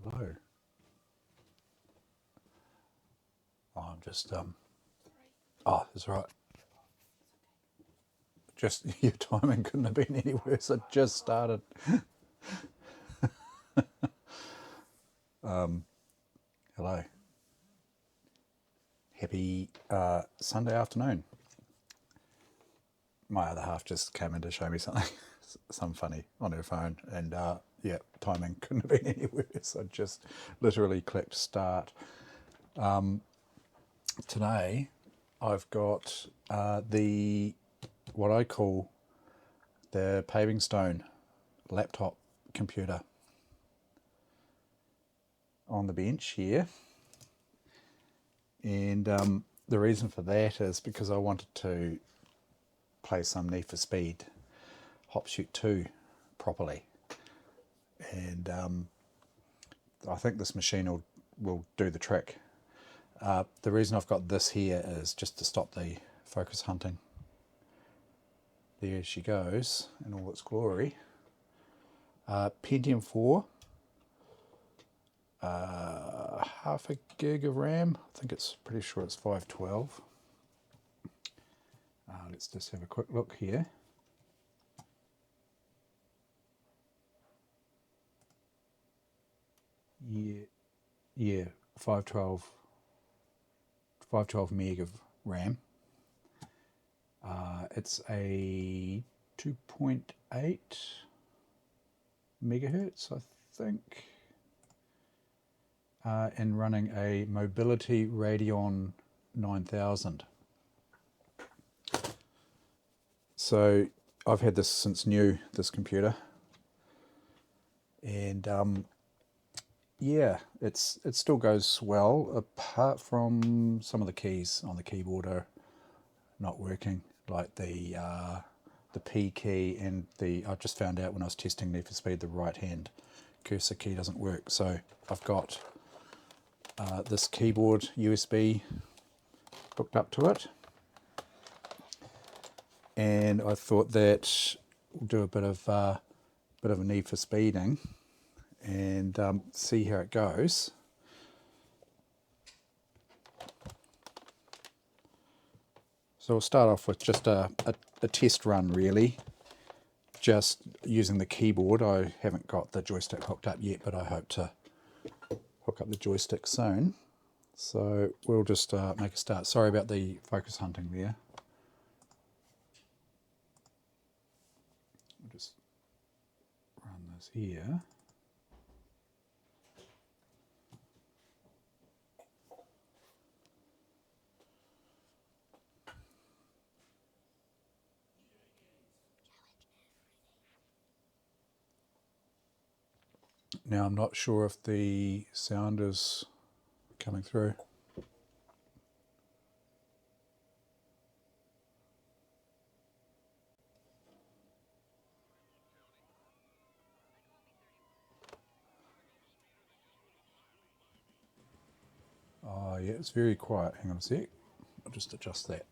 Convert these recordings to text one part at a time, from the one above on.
Hello. Oh, I'm just oh, that's right. Just your timing couldn't have been any worse. I just started. Hello. Happy Sunday afternoon. My other half just came in to show me something, some funny on her phone, and yeah, timing couldn't have been any worse. I just literally clicked start. Today, I've got the what I call the paving stone laptop computer on the bench here, and the reason for that is because I wanted to play some Need for Speed Hot Pursuit 2 properly, and I think this machine will do the trick. The reason I've got this here is just to stop the focus hunting. There she goes in all its glory. Pentium 4, half a gig of RAM. I think it's pretty sure it's 512. Let's just have a quick look here. Yeah, 512 meg of RAM. It's a 2.8 megahertz, I think, and running a Mobility Radeon 9000. So I've had this since new, this computer, and yeah, it still goes well, apart from some of the keys on the keyboard are not working, like the P key and I just found out when I was testing Need for Speed, the right hand cursor key doesn't work. So I've got this keyboard USB hooked up to it, and I thought that we'll do a bit of a Need for Speeding and see how it goes. So we'll start off with just a test run, really, just using the keyboard. I haven't got the joystick hooked up yet, but I hope to hook up the joystick soon. So we'll just make a start. Sorry about the focus hunting there. I'll just run this here. Now I'm not sure if the sound is coming through. Oh yeah, it's very quiet. Hang on a sec. I'll just adjust that.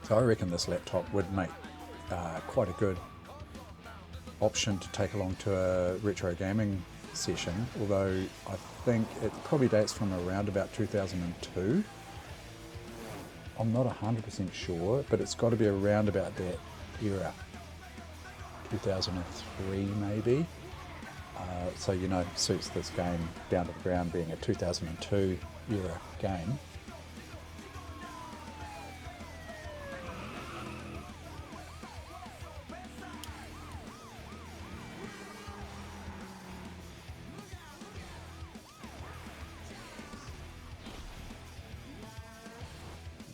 So I reckon this laptop would make quite a good option to take along to a retro gaming session, although I think it probably dates from around about 2002. I'm not 100% sure, but it's got to be around about that era, 2003 maybe. So, you know, suits this game down to the ground, being a 2002 era game.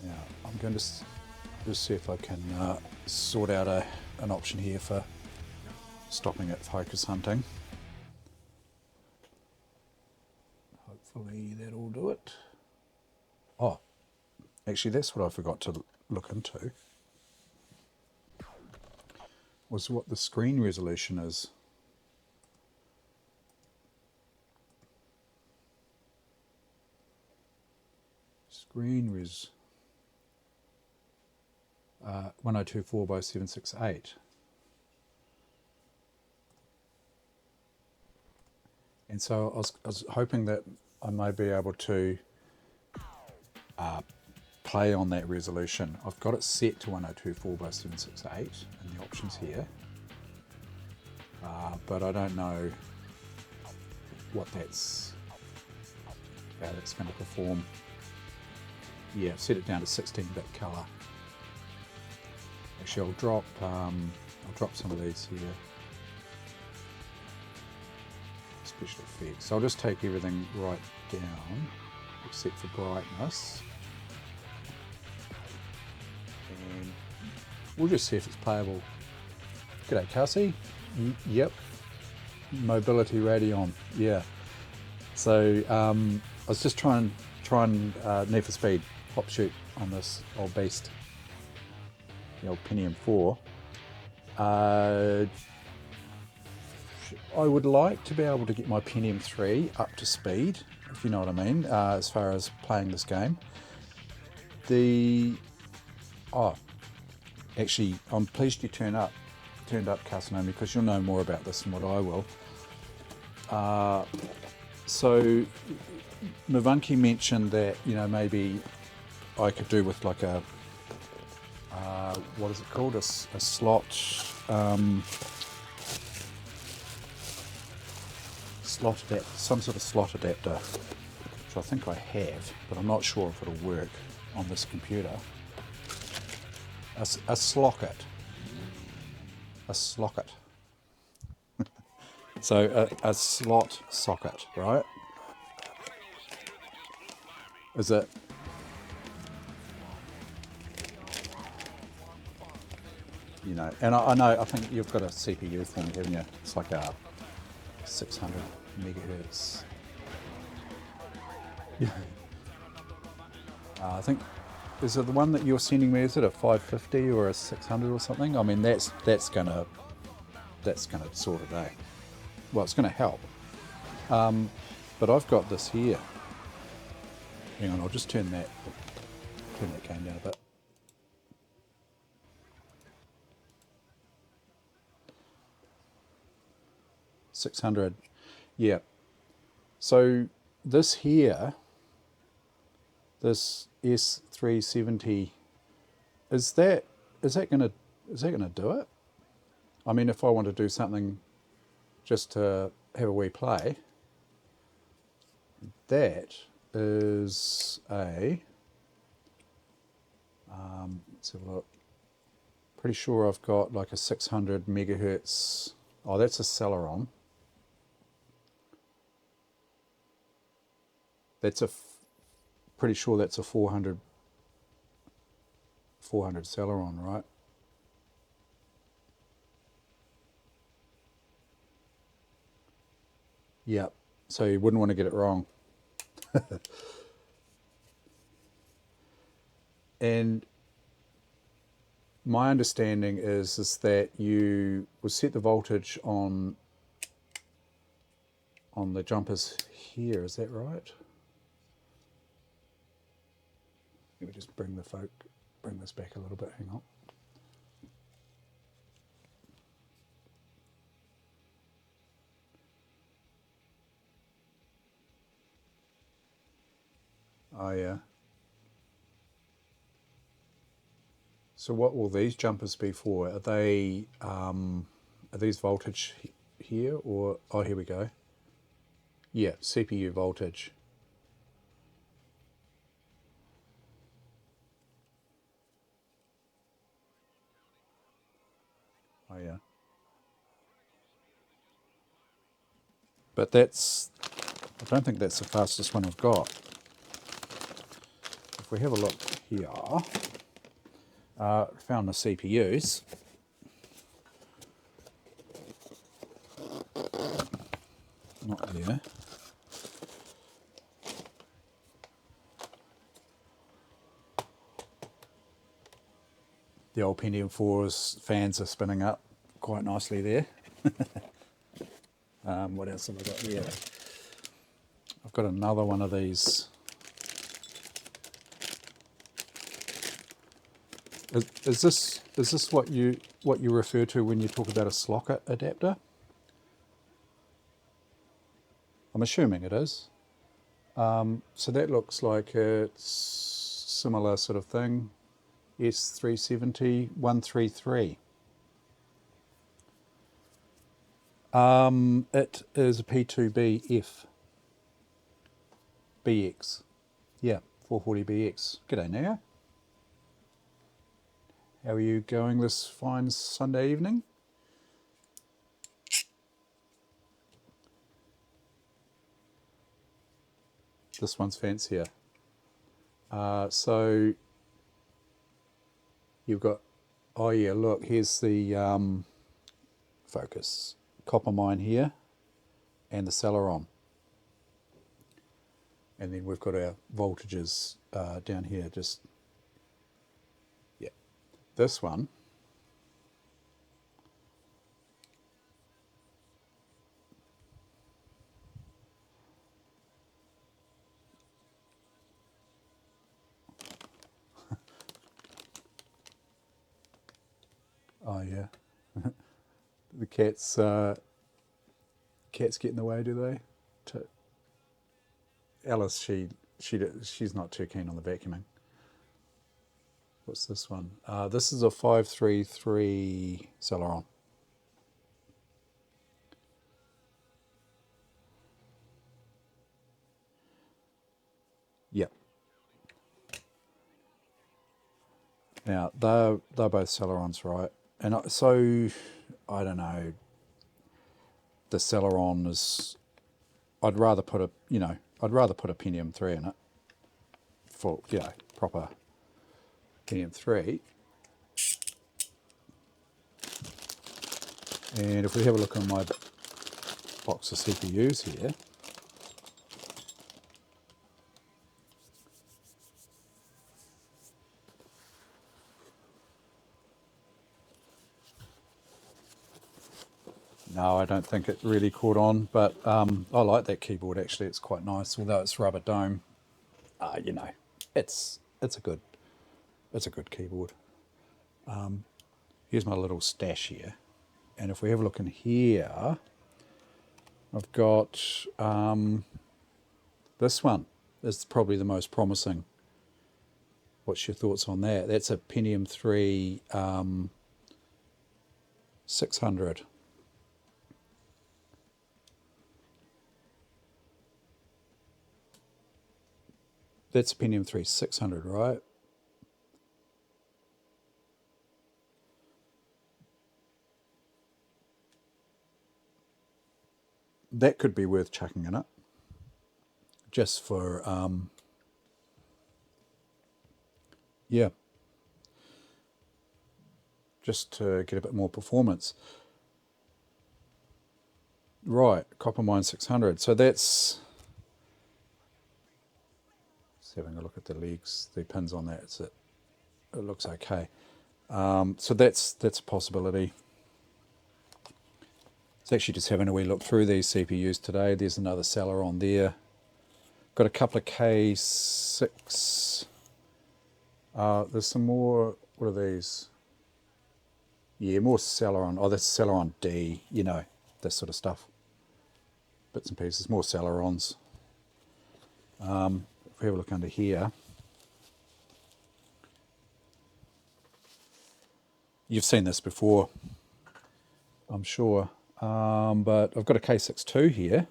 Now, I'm going to just see if I can sort out an option here for stopping it focus hunting. Hopefully that'll do it. Oh, actually that's what I forgot to look into, was what the screen resolution is. screen res 1024 by 768. And so I was hoping that I may be able to play on that resolution. I've got it set to 1024 by 768 in the options here, but I don't know what how that's going to perform. Yeah, set it down to 16-bit color. Actually, I'll drop some of these here. Special effects. So I'll just take everything right down except for brightness, and we'll just see if it's playable. G'day, Cassie. Yep. Mobility Radeon. Yeah. So I was just trying Need for Speed Hot Pursuit on this old beast, the old Pentium 4. I would like to be able to get my Pentium 3 up to speed, if you know what I mean, as far as playing this game. Actually, I'm pleased you turned up, Casanova, because you'll know more about this than what I will. So Mavunki mentioned that, you know, maybe I could do with like a what is it called, a slot, some sort of slot adapter, which I think I have, but I'm not sure if it'll work on this computer. A slocket. So a slot socket, right? Is it? You know, and I think you've got a CPU for me, haven't you? It's like a 600 megahertz. Yeah. I think, is it the one that you're sending me? Is it a 550 or a 600 or something? I mean, that's gonna sort it out. Well, it's gonna help. But I've got this here. Hang on, I'll just turn that game down a bit. $600, yeah. So this here, this S370, is that gonna do it? I mean, if I want to do something just to have a wee play, that is a let's have a look. Pretty sure I've got like a 600 megahertz. Oh, that's a Celeron. Pretty sure that's a 400 Celeron, right? Yep. So you wouldn't want to get it wrong. And my understanding is that you will set the voltage on the jumpers here. Is that right? Let me just bring this back a little bit. Hang on. Oh yeah. So what will these jumpers be for? Are they are these voltage here, or oh, here we go. Yeah, CPU voltage. Oh yeah. But I don't think that's the fastest one I've got. If we have a look here, found the CPUs. Not there. The old Pentium 4's fans are spinning up quite nicely there. What else have I got here? I've got another one of these Is this what you refer to when you talk about a slocker adapter? I'm assuming it is. So that looks like it's similar sort of thing. S370-133. It is a P2BF BX. Yeah, 440BX. G'day now. How are you going this fine Sunday evening? This one's fancier. So you've got, oh yeah, look, here's the focus. Copper mine here and the Celeron. And then we've got our voltages down here, just, yeah. This one, oh yeah, the cats get in the way, do they? Alice, she's not too keen on the vacuuming. What's this one? This is a 533 Celeron. Yep. Now they're both Celerons, right? And so I don't know. The Celeron is. I'd rather put a Pentium 3 in it for proper Pentium 3. And if we have a look on my box of CPUs here, no, I don't think it really caught on, but I like that keyboard actually. It's quite nice, although it's rubber dome. It's a good keyboard. Here's my little stash here, and if we have a look in here, I've got this one. This is probably the most promising. What's your thoughts on that? That's a Pentium 3 600. That's a Pentium 3 600, right? That could be worth chucking in it. Just for, yeah. Just to get a bit more performance. Right, Copper Mine 600. So that's... Just having a look at the legs, the pins on that. It looks okay. So that's a possibility. It's actually just having a wee look through these CPUs today. There's another Celeron there. Got a couple of K6. There's some more. What are these? Yeah, more Celeron. Oh, that's Celeron D. This sort of stuff. Bits and pieces. More Celerons. If we have a look under here, you've seen this before, I'm sure. But I've got a K62 here,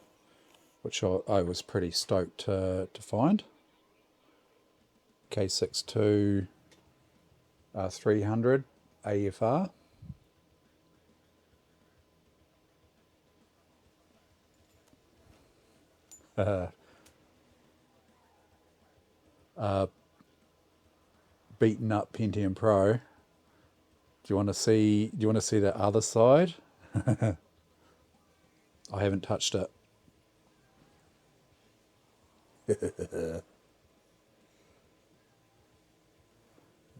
which I was pretty stoked to find. K62 300 AFR. Beaten up Pentium Pro. Do you want to see the other side? I haven't touched it.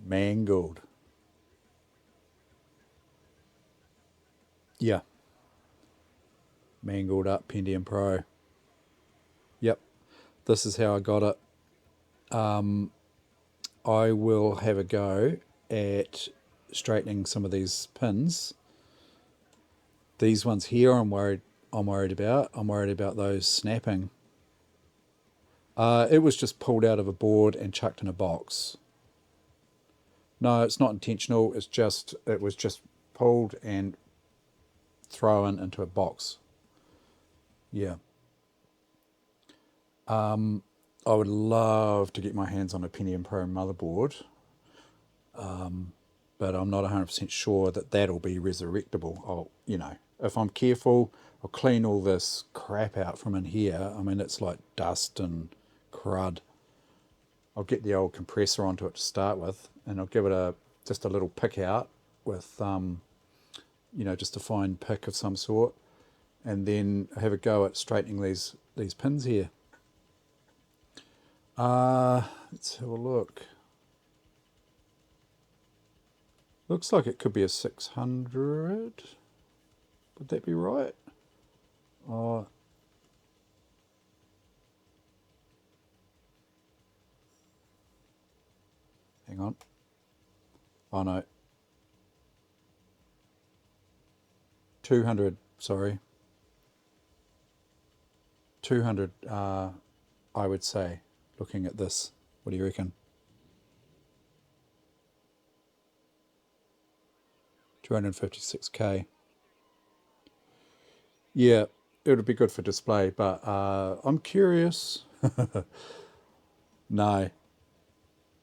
Mangled. Yeah. Mangled up Pentium Pro. Yep. This is how I got it. I will have a go at straightening some of these pins. These ones here I'm worried about. I'm worried about those snapping. It was just pulled out of a board and chucked in a box. No, it's not intentional. It was just pulled and thrown into a box. Yeah. I would love to get my hands on a Pentium Pro motherboard, but I'm not 100% sure that that'll be resurrectable. If I'm careful, I'll clean all this crap out from in here. I mean, it's like dust and crud. I'll get the old compressor onto it to start with, and I'll give it just a little pick out with, just a fine pick of some sort, and then have a go at straightening these pins here. Let's have a look. Looks like it could be a 600. Would that be right? Oh, hang on. Oh no. 200, sorry. 200, I would say, looking at this. What do you reckon? 256K. Yeah, it would be good for display, but I'm curious. No,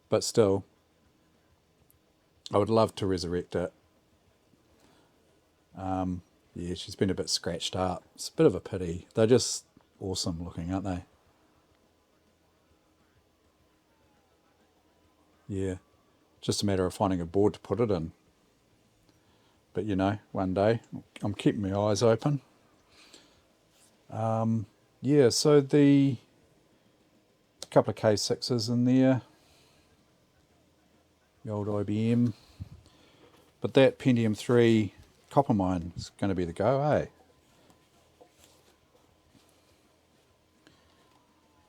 but still, I would love to resurrect it. Yeah, she's been a bit scratched up. It's a bit of a pity. They're just awesome looking, aren't they? Yeah, just a matter of finding a board to put it in. But one day, I'm keeping my eyes open. Yeah, so the couple of K6s in there, the old IBM. But that Pentium 3 copper mine is going to be the go, eh?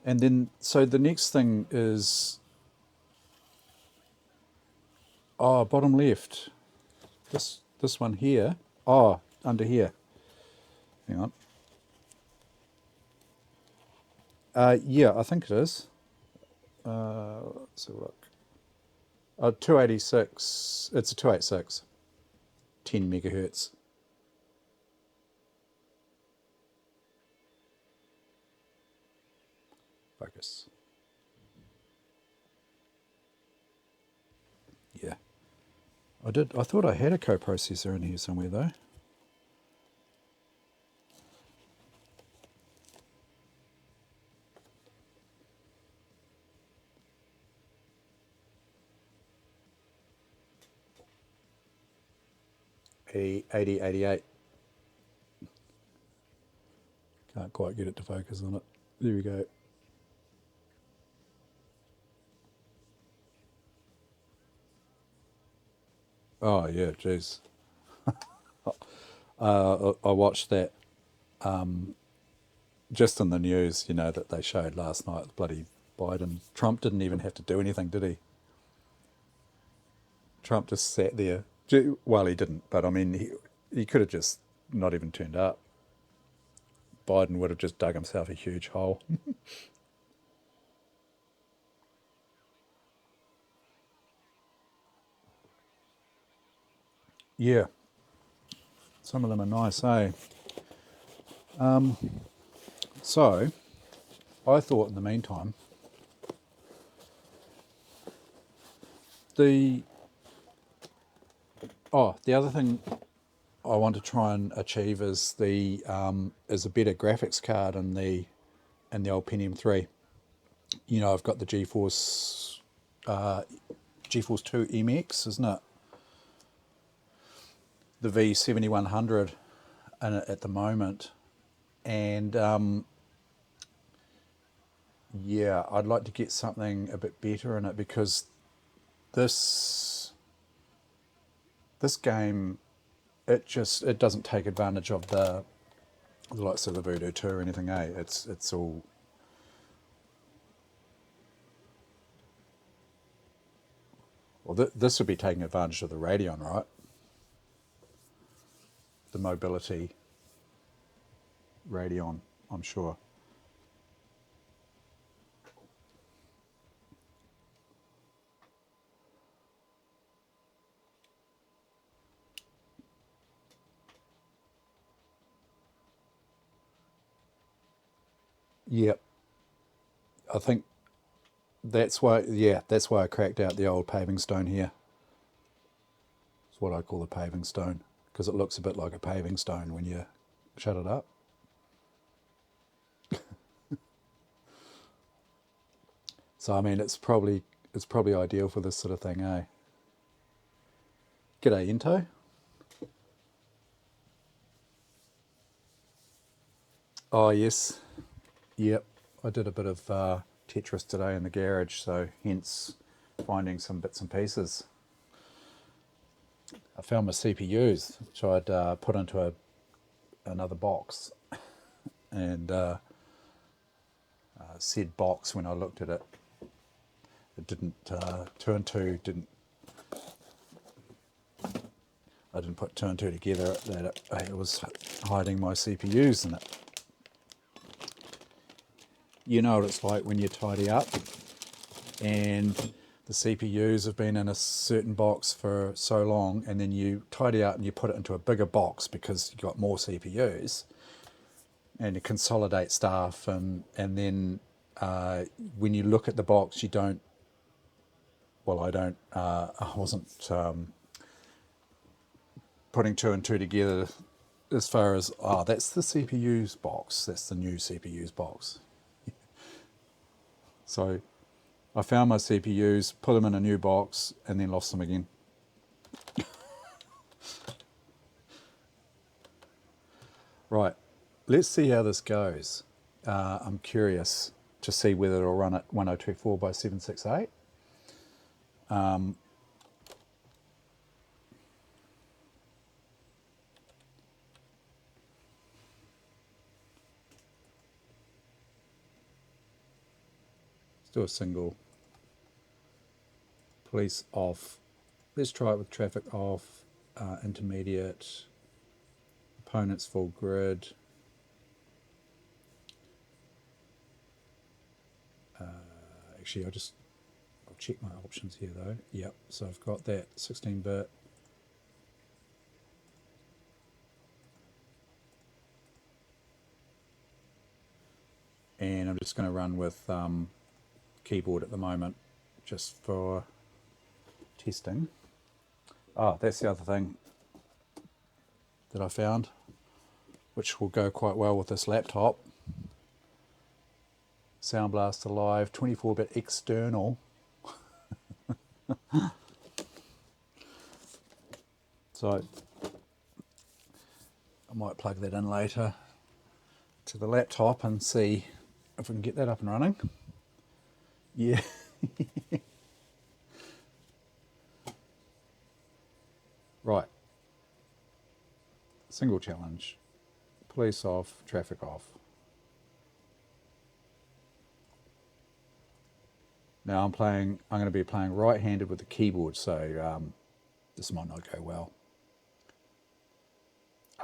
And then, so the next thing is, bottom left. This one here. Oh, under here. Hang on. Yeah, I think it is. Let's have a look. 286. It's a 286. 10 megahertz. Focus. Yeah. I thought I had a coprocessor in here somewhere though. A 8088. Can't quite get it to focus on it. There we go. Oh yeah, jeez. I watched that just in the news, that they showed last night. Bloody Biden. Trump didn't even have to do anything, did he? Trump just sat there. Well, he didn't, but I mean, he could have just not even turned up. Biden would have just dug himself a huge hole. Yeah. Some of them are nice, eh? So, I thought in the meantime, the other thing I want to try and achieve is is a better graphics card in the old Pentium 3. I've got the GeForce 2 MX, isn't it? The V7100 in it at the moment, and yeah, I'd like to get something a bit better in it, because this game, it doesn't take advantage of the likes of the Voodoo 2 or anything, eh? It's all Well, this would be taking advantage of the Radeon, right? The mobility Radeon, I'm sure. Yep. I think that's why, yeah, that's why I cracked out the old paving stone here. It's what I call the paving stone, because it looks a bit like a paving stone when you shut it up. So I mean, it's probably ideal for this sort of thing, eh? G'day, Into. Oh yes, yep. I did a bit of Tetris today in the garage, so hence finding some bits and pieces. I found my CPUs, which I'd put into another box, and said box, when I looked at it, it didn't, two and two didn't, I didn't put two and two together, that it was hiding my CPUs in it. You know what it's like when you tidy up and the CPUs have been in a certain box for so long, and then you tidy up and you put it into a bigger box because you've got more CPUs, and you consolidate stuff, and then when you look at the box, you don't, well, I wasn't putting two and two together as far as, that's the CPU's box, that's the new CPU's box. So I found my CPUs, put them in a new box, and then lost them again. Right, let's see how this goes. I'm curious to see whether it'll run at 1024 by 768. Let's do a single. Police off. Let's try it with traffic off, intermediate, opponents full grid. Actually, I'll check my options here though. Yep, so I've got that 16-bit. And I'm just going to run with keyboard at the moment, just for testing. Oh, that's the other thing that I found, which will go quite well with this laptop. Sound Blaster Live 24-bit external. So I might plug that in later to the laptop and see if we can get that up and running. Yeah. Right. Single challenge. Police off, traffic off. Now I'm going to be playing right-handed with the keyboard, so this might not go well.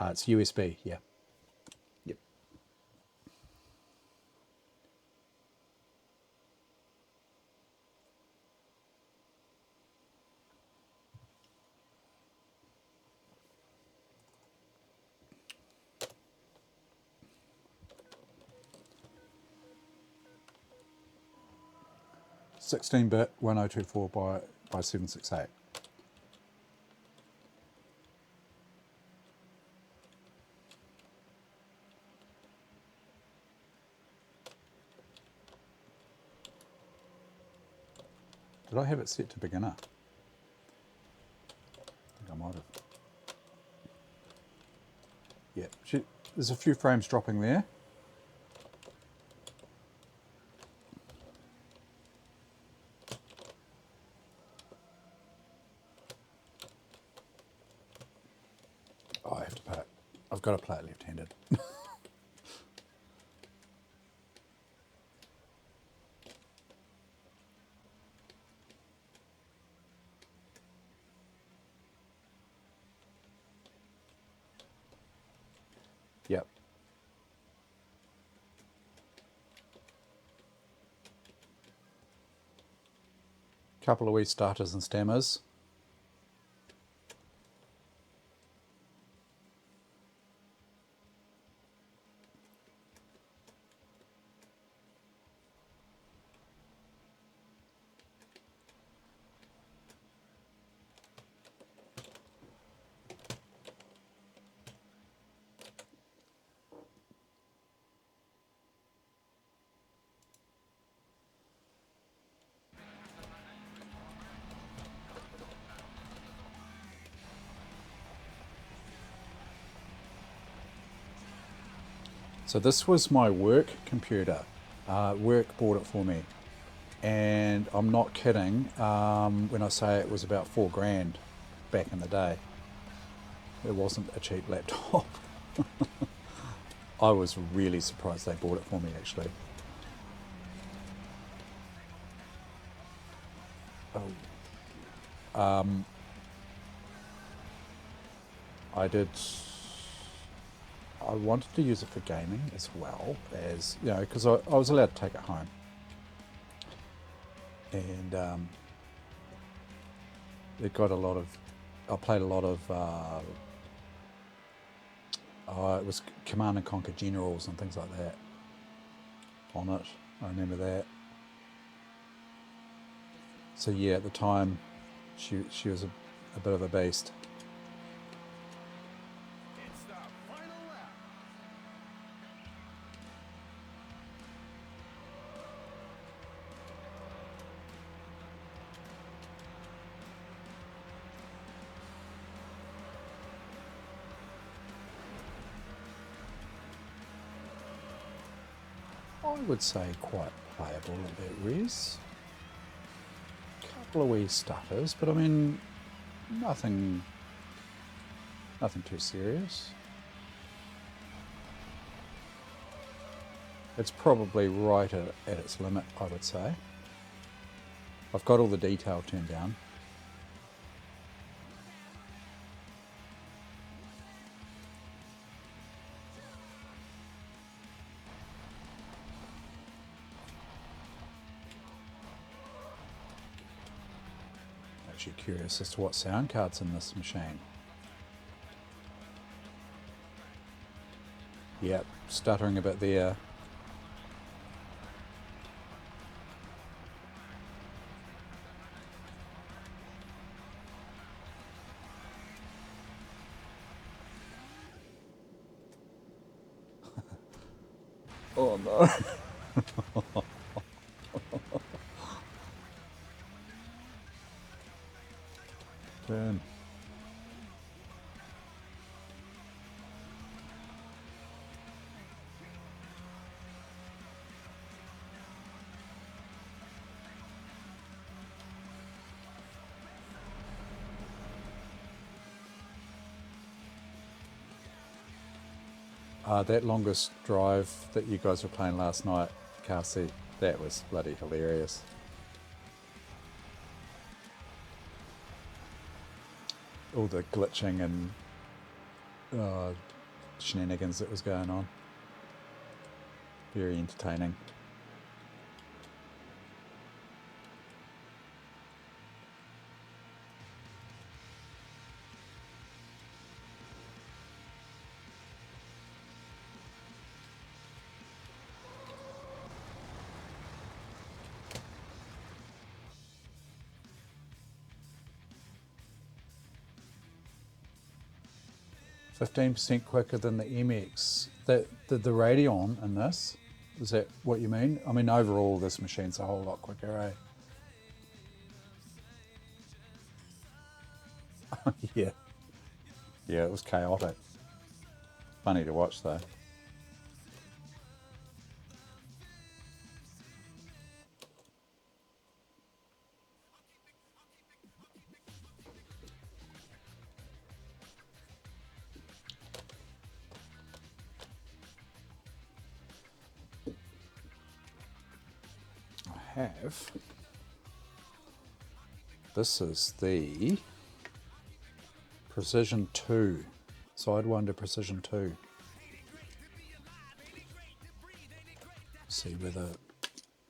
It's USB, yeah. Yep. (16-bit) 1024 by 768. Did I have it set to beginner? I think I might have. Yeah, there's a few frames dropping there. Oh, I have to play it. I've got to play it left-handed. Couple of wee starters and stammers. So this was my work computer. Work bought it for me. And I'm not kidding when I say it was about $4 grand back in the day. It wasn't a cheap laptop. I was really surprised they bought it for me actually. I wanted to use it for gaming as well as, you know, because I was allowed to take it home. And it got a lot of, I played a lot of, it was Command and Conquer Generals and things like that on it. I remember that. So yeah, at the time, she was a bit of a beast. I would say quite playable at that res. Couple of wee stutters, but I mean, nothing too serious. It's probably right at its limit, I would say. I've got all the detail turned down. Actually curious as to what sound card's in this machine. Yep, stuttering a bit there. Oh no. Turn. That longest drive that you guys were playing last night, Carsey, that was bloody hilarious. All the glitching and shenanigans that was going on. Very entertaining. %, quicker than the MX. The Radeon in this, is that what you mean? I mean, overall, this machine's a whole lot quicker, eh? Yeah. Yeah, it was chaotic. Funny to watch, though. Have. This is the Precision 2, Sidewinder Precision 2. See whether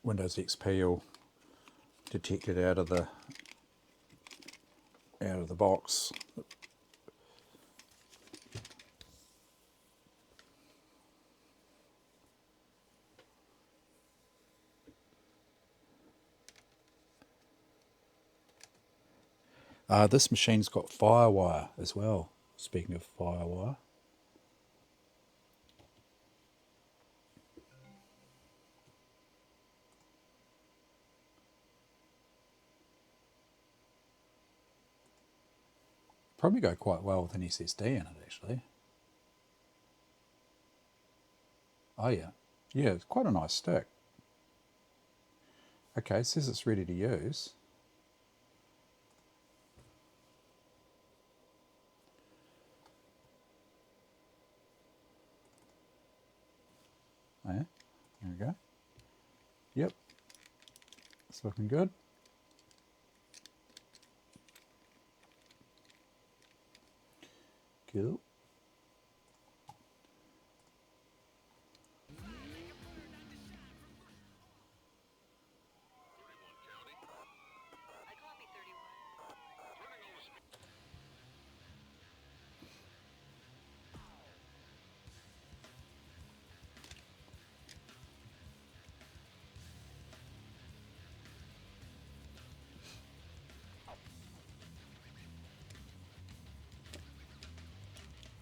Windows XP will detected out of the box. This machine's got firewire as well. Speaking of firewire. Probably go quite well with an SSD in it, actually. Oh yeah. Yeah, it's quite a nice stick. Okay, it says it's ready to use. Oh, yeah, there we go. Yep, it's looking good. Cool.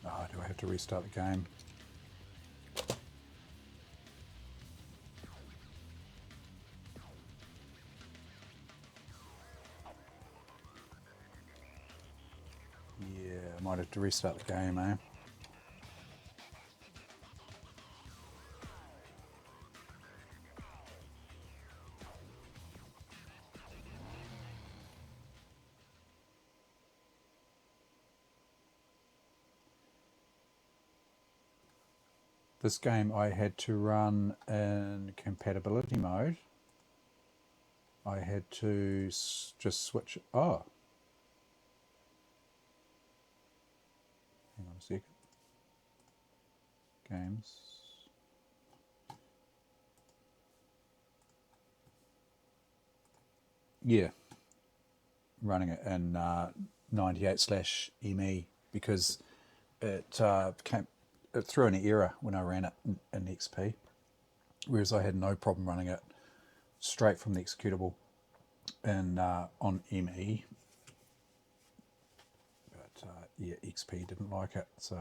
Oh, do I have to restart the game? Yeah, I might have to restart the game, eh? This game I had to run in compatibility mode. I had to just switch. Oh, hang on a second. Games. Yeah, running it in 98/ME because it threw an error when I ran it in XP, whereas I had no problem running it straight from the executable in on ME. But yeah, XP didn't like it, so.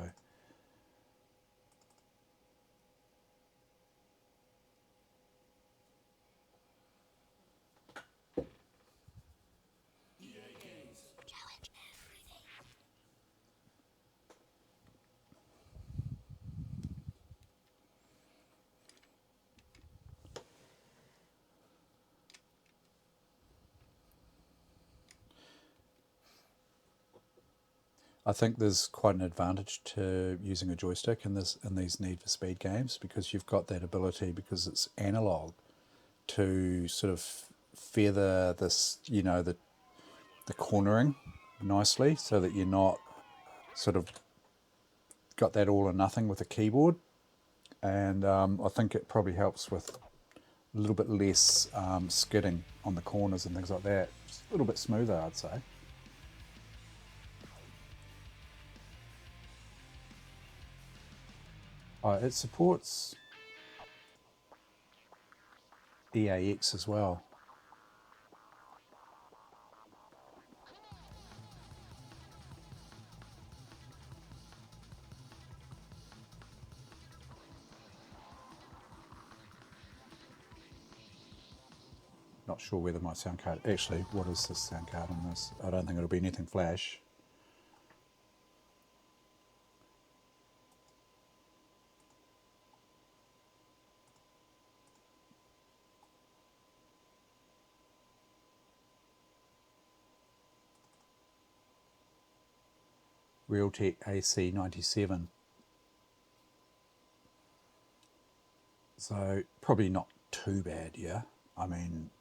I think there's quite an advantage to using a joystick in these Need for Speed games because you've got that ability, because it's analog, to sort of feather this, the cornering nicely so that you're not sort of got that all or nothing with a keyboard. And I think it probably helps with a little bit less skidding on the corners and things like that. Just a little bit smoother, I'd say. It supports EAX as well. Not sure whether my sound card... Actually, what is this sound card on this? I don't think it'll be anything flash. Realtek AC97. So probably not too bad, yeah. I mean,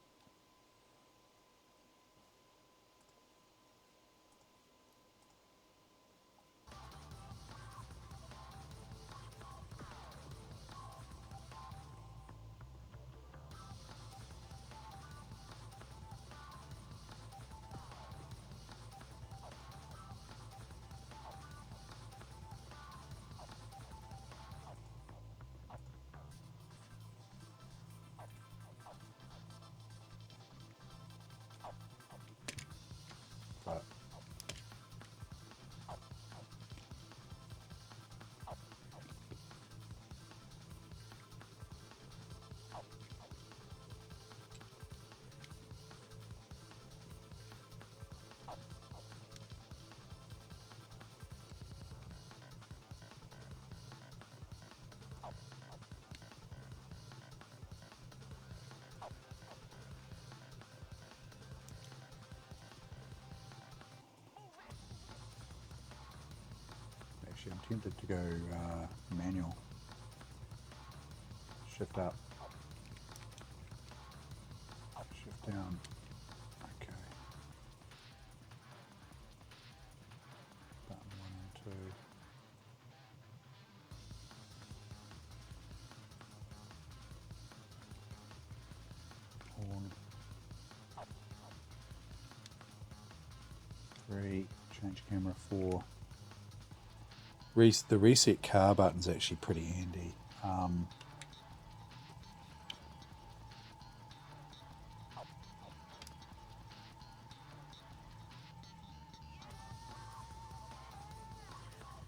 Actually, I'm tempted to go manual. Shift up. Shift down. Okay. Button 1 and 2. Horn. 3. Change camera 4. The reset car button's actually pretty handy.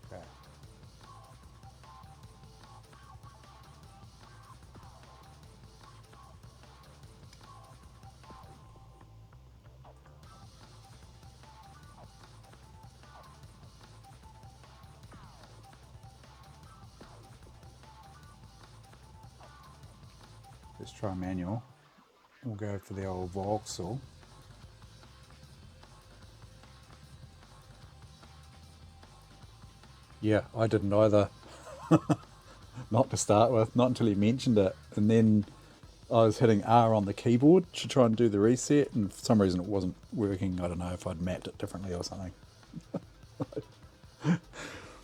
Okay. Let's try manual. We'll go for the old Vauxhall. Yeah, I didn't either. Not to start with, not until he mentioned it. And then I was hitting R on the keyboard to try and do the reset, and for some reason it wasn't working. I don't know if I'd mapped it differently or something.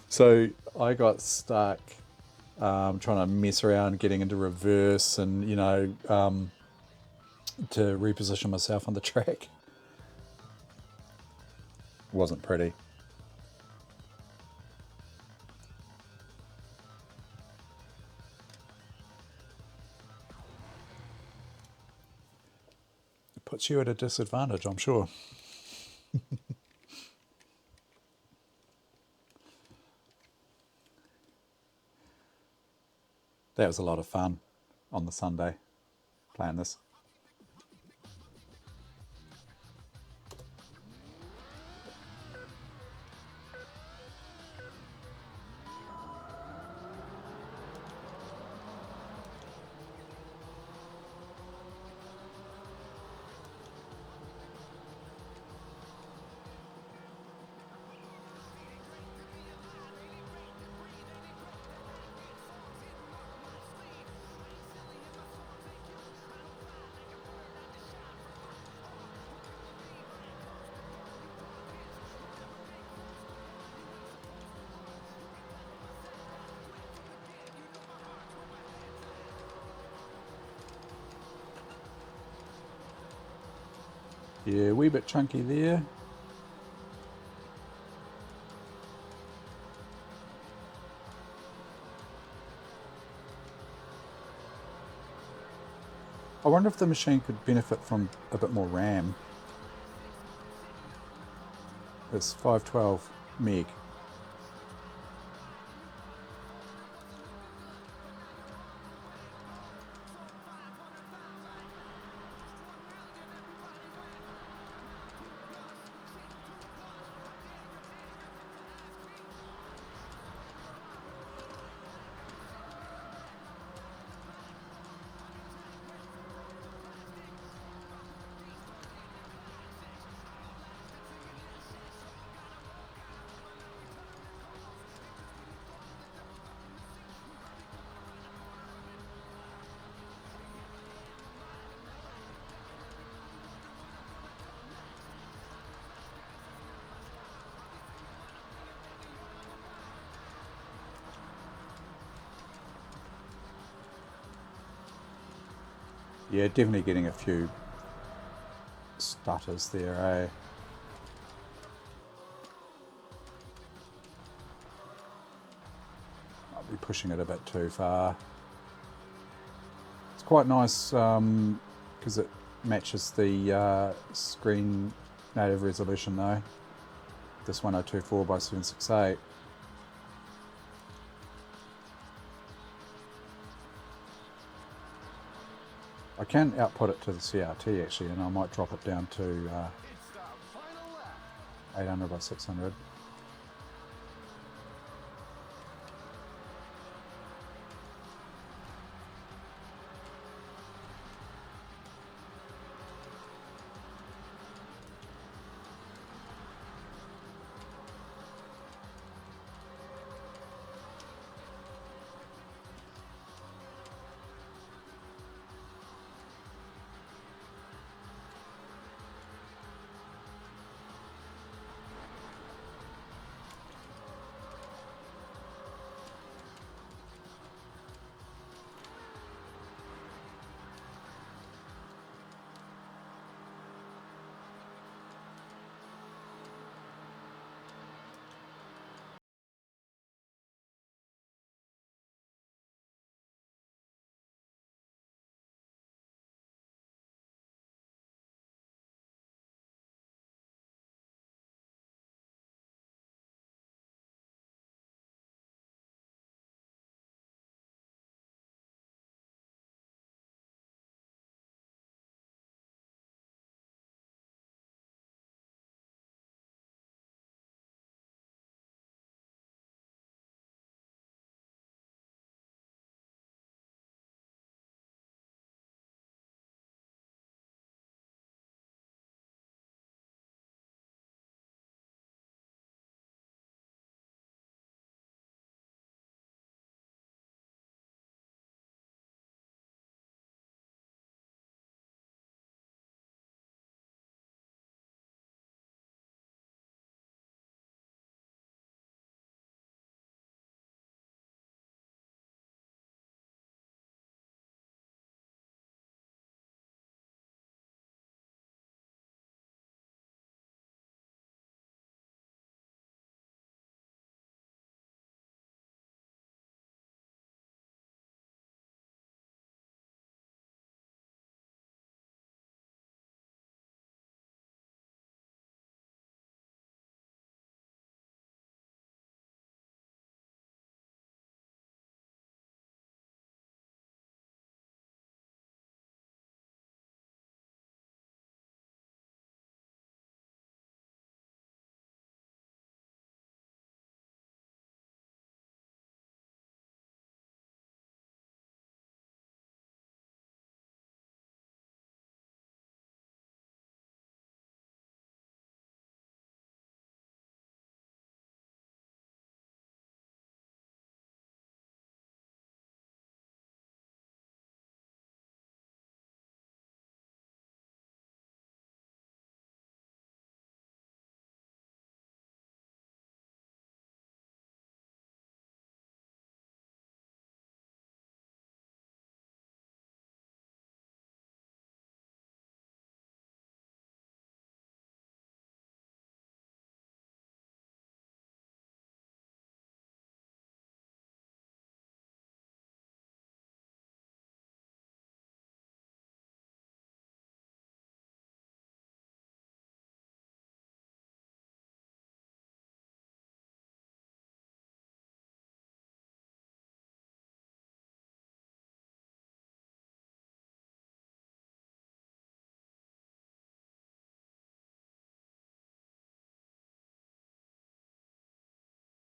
So I got stuck trying to mess around getting into reverse and, you know, to reposition myself on the track. Wasn't pretty. It puts you at a disadvantage, I'm sure. That was a lot of fun on the Sunday, playing this. Yeah, a wee bit chunky there. I wonder if the machine could benefit from a bit more RAM. It's 512 meg. Yeah, definitely getting a few stutters there, eh? Might be pushing it a bit too far. It's quite nice because it matches the screen native resolution though. This 1024 by 768. I can output it to the CRT actually, and I might drop it down to 800 by 600.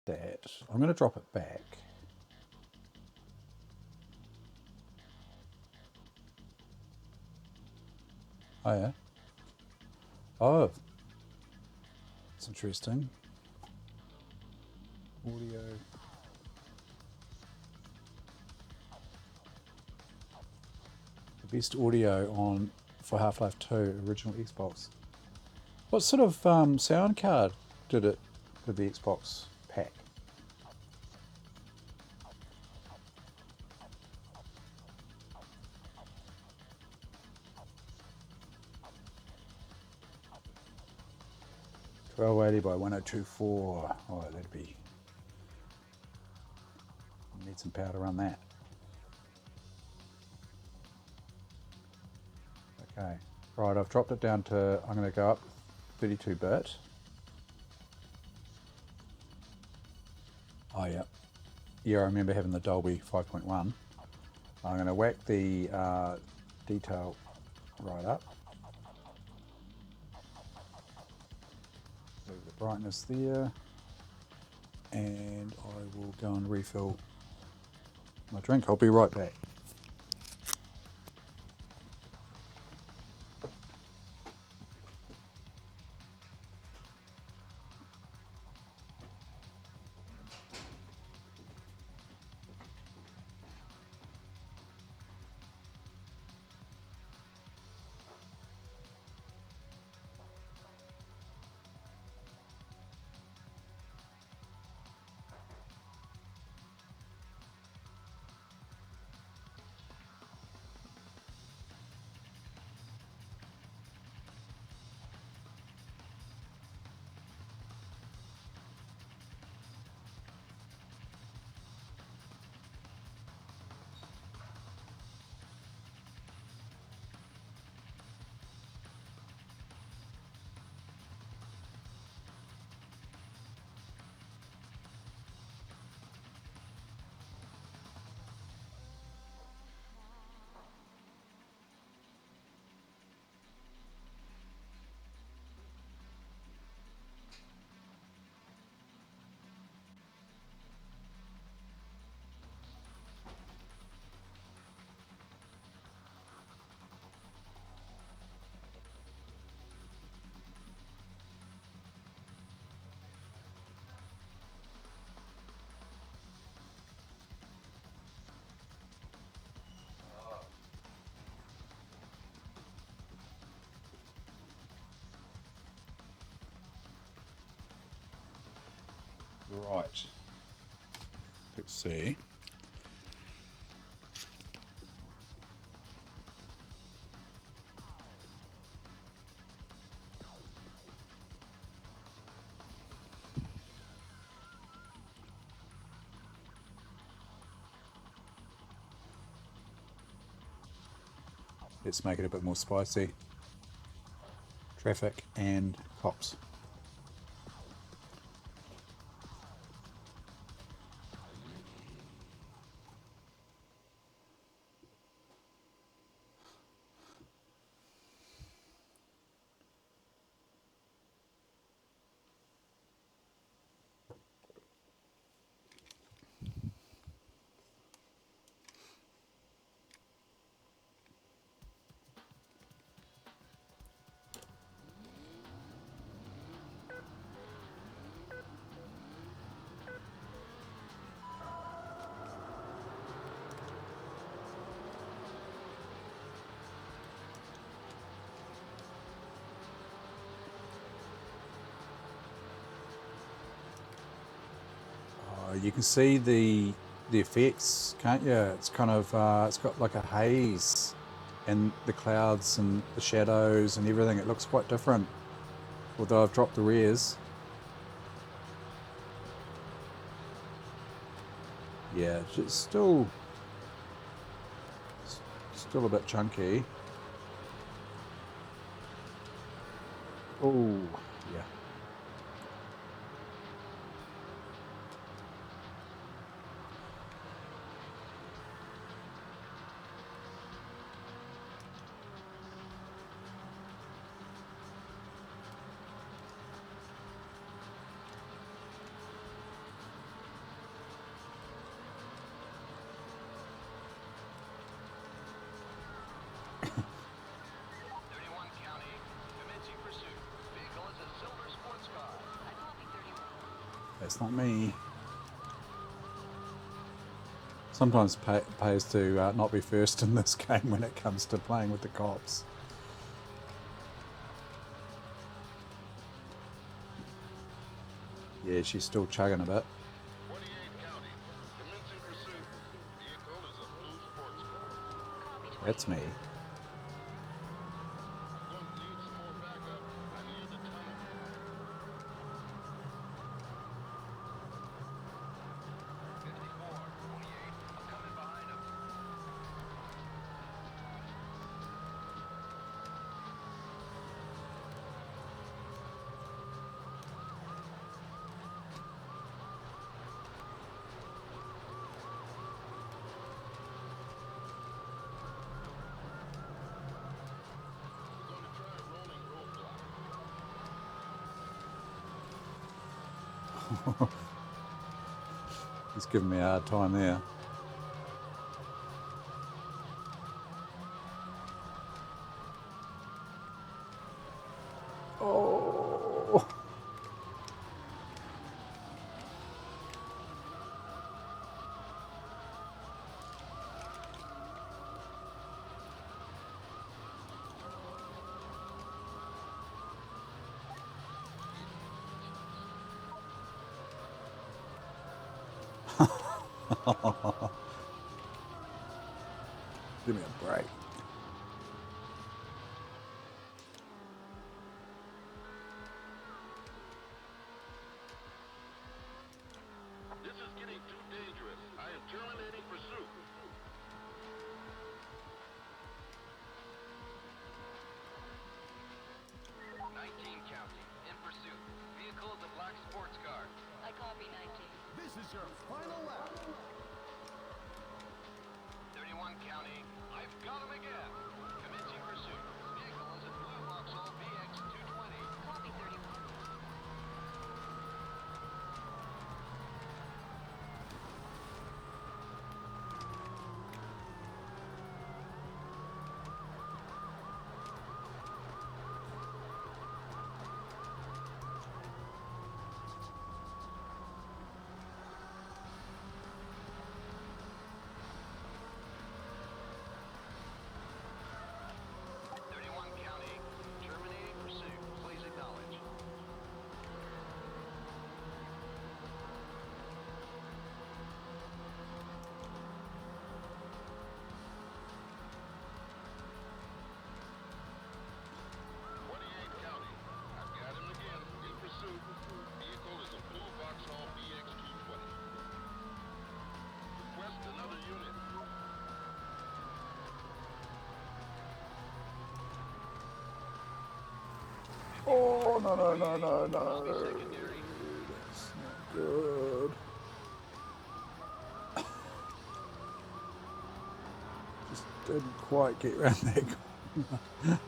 that. I'm going to drop it back. Oh yeah. Oh, it's interesting. Audio. The best audio on for Half-Life 2 original Xbox. What sort of sound card did the Xbox pack? $1280 by 1024. Oh, that'd be. Need some power to run that. Okay, right. I've dropped it down to. I'm going to go up 32-bit. Oh yeah, yeah. I remember having the Dolby 5.1. I'm going to whack the detail right up. Move the brightness there, and I will go and refill my drink. I'll be right back. Right. Let's see. Let's make it a bit more spicy. Traffic and cops. You can see the effects, can't you? It's kind of it's got like a haze, and the clouds and the shadows and everything. It looks quite different. Although I've dropped the res. Yeah, it's still a bit chunky. Oh, yeah. That's not me. Sometimes pays to not be first in this game when it comes to playing with the cops. Yeah, she's still chugging a bit. That's me. He's giving me a hard time there. Oh! Give me a break. This is getting too dangerous. I am terminating pursuit. 19 county, in pursuit. Vehicle is a black sports car. I copy 19. This is your final lap. 31 county, I've got him again. Commencing pursuit. Vehicle is a blue Vauxhall VX220. Copy 31. Oh, no. That's not good. Just didn't quite get around that corner.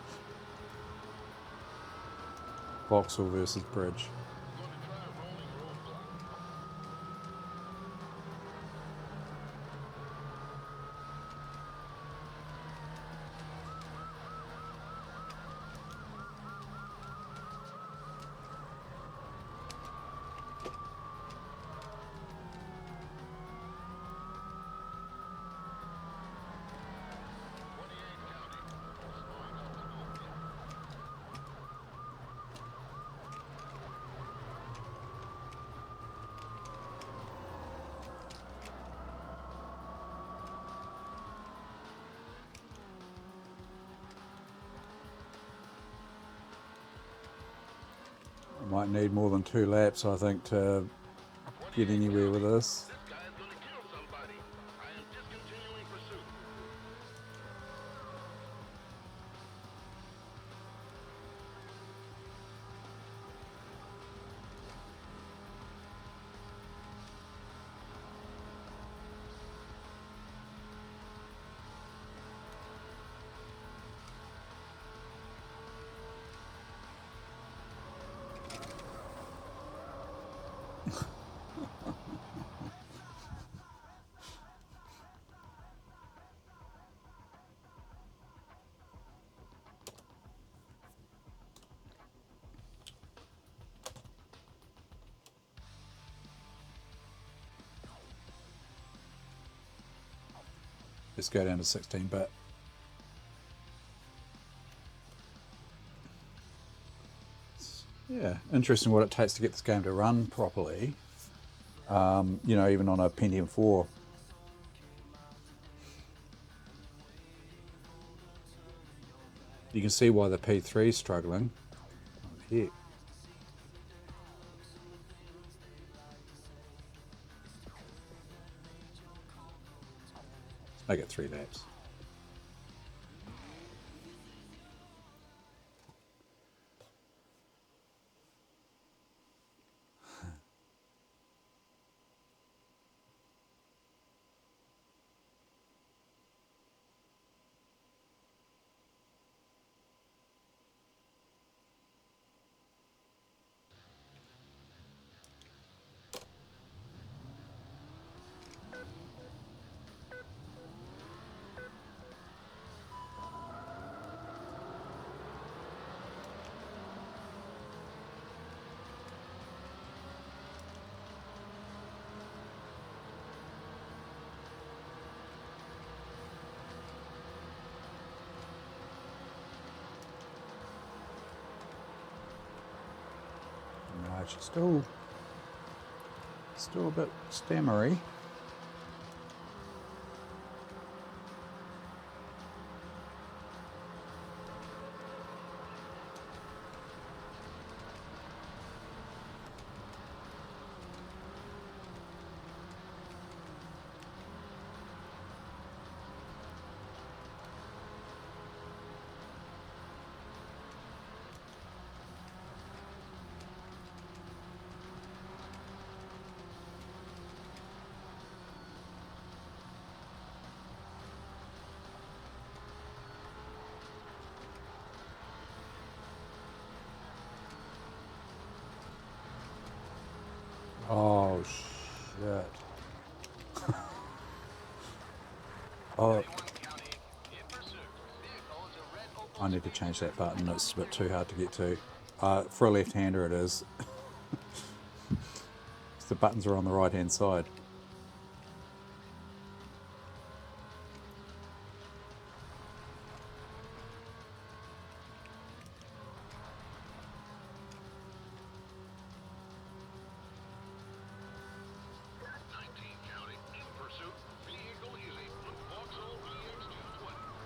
Vauxhall versus Bridge. Might need more than 2 laps, I think, to get anywhere with this. This guy is going to kill somebody. I am discontinuing pursuit. Let's go down to 16-bit. Yeah, interesting what it takes to get this game to run properly. You know, even on a Pentium 4. You can see why the P3 is struggling. Heck. Let's make it 3 laps. No, she's still a bit stammery. Oh, shit. Oh, I need to change that button. It's a bit too hard to get to. For a left-hander it is. The buttons are on the right-hand side.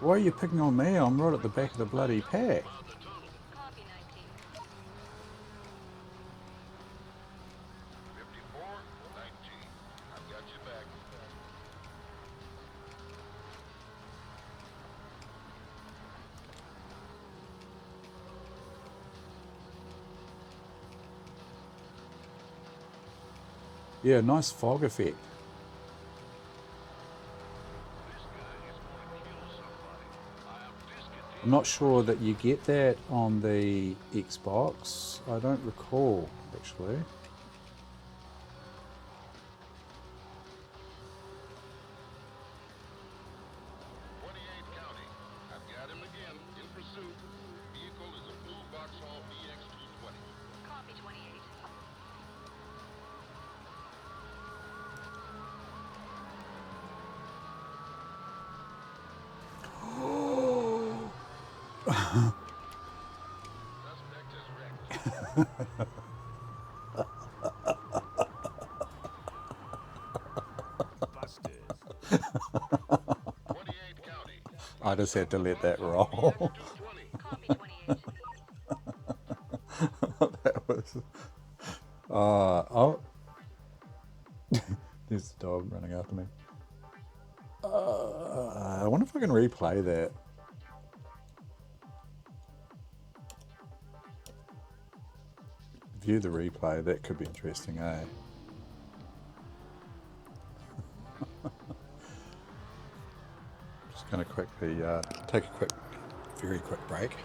Why are you picking on me? I'm right at the back of the bloody pack. Copy 19. 54, 19. I've got you back. Yeah, nice fog effect. I'm not sure that you get that on the Xbox. I don't recall, actually. County. I've got him again in pursuit. Vehicle is a blue Vauxhall VX220. Copy 28. Suspect is wrecked. Busted. 28 County. I just had to let that roll. VX220. Copy 28. That was... oh. There's the dog running after me. I wonder if I can replay that. View the replay. That could be interesting, eh? Just going to quickly take a very quick break.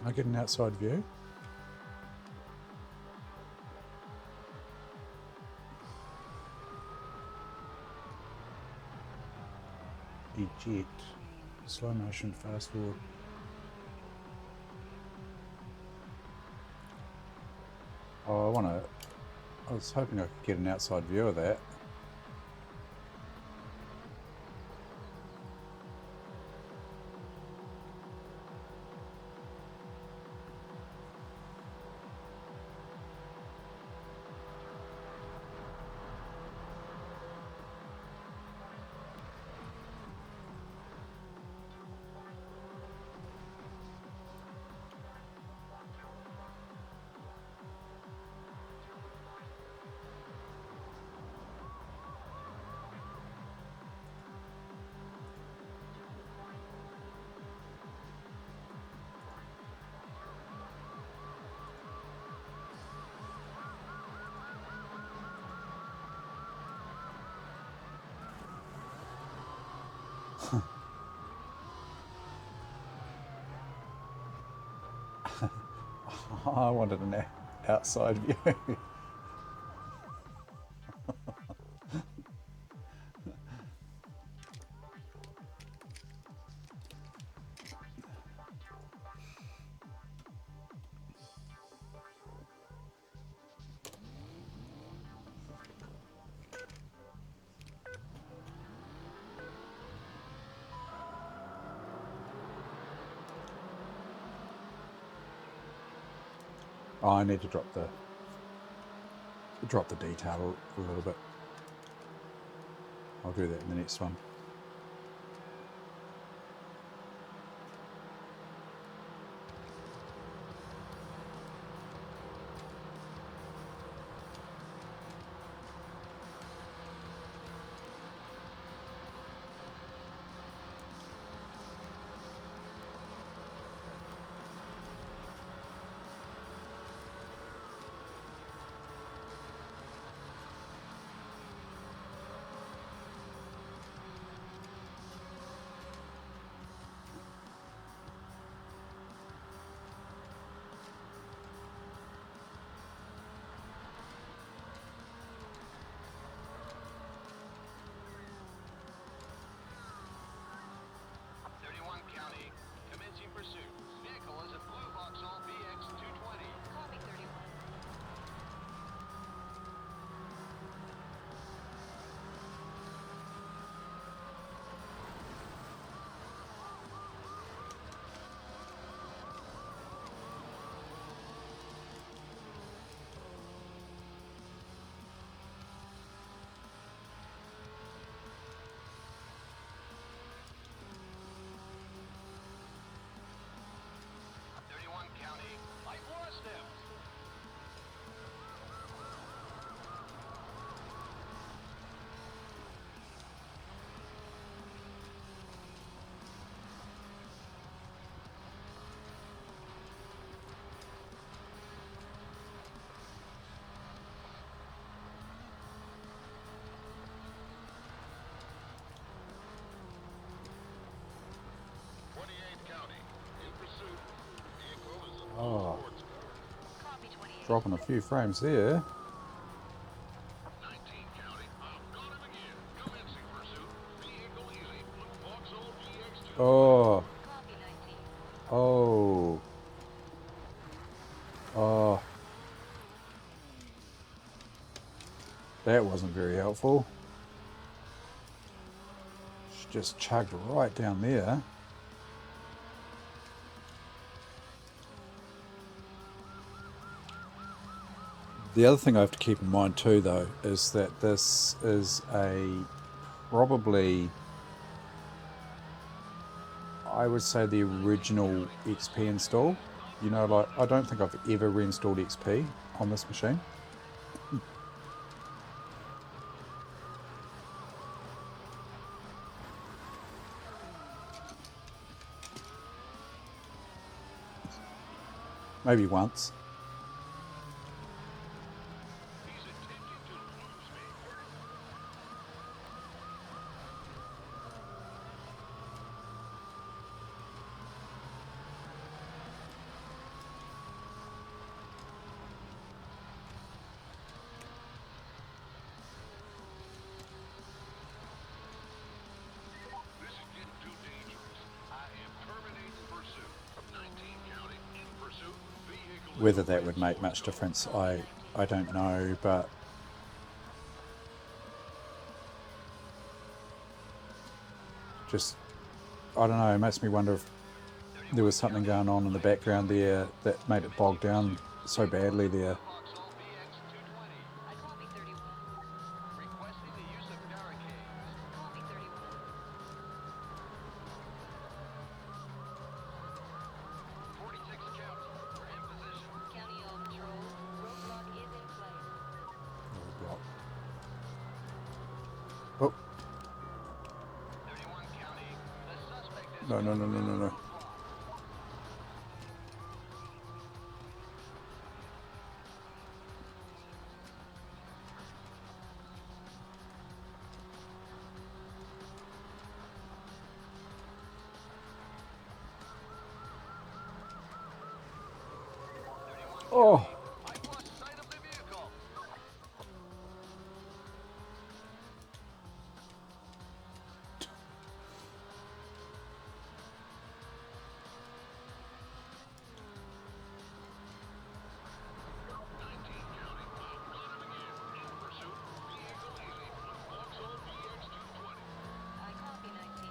Can I get an outside view? Eject. Slow motion, fast forward. Oh, I was hoping I could get an outside view of that. I wanted an outside view. Oh, I need to drop the detail a little bit. I'll do that in the next one. Pursuit. Vehicle is at Blue Vauxhall BX220. Copy 31. County, light water steps. Oh, Copy 28. dropping a few frames there. 19 County, I've got him again. Commencing pursuit. Vehicle easy. Blue Vauxhall BX220. Oh, Copy 19. oh, oh. That wasn't very helpful. She just chugged right down there. The other thing I have to keep in mind too, though, is that this is probably, I would say, the original XP install. You know, like, I don't think I've ever reinstalled XP on this machine. Maybe once. He's attempting to lose me. Whether that would make much difference, I don't know, but just, I don't know, it makes me wonder if there was something going on in the background there that made it bog down so badly there. Vauxhall VX220. I copy 31. Requesting the use of barricades. Copy 31. 46 county. We're in position. County all patrols. Roadblock is in place. Roadblock. Oh, 31 county. The suspect is no, no, no, no, no, no. roadblock. Oh, I've lost sight of the vehicle. I copy 19.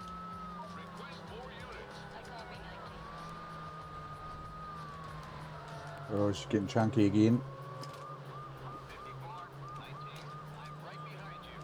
Request more units. I copy 19. oh, she's getting chunky again. 54, 19. I'm right behind you.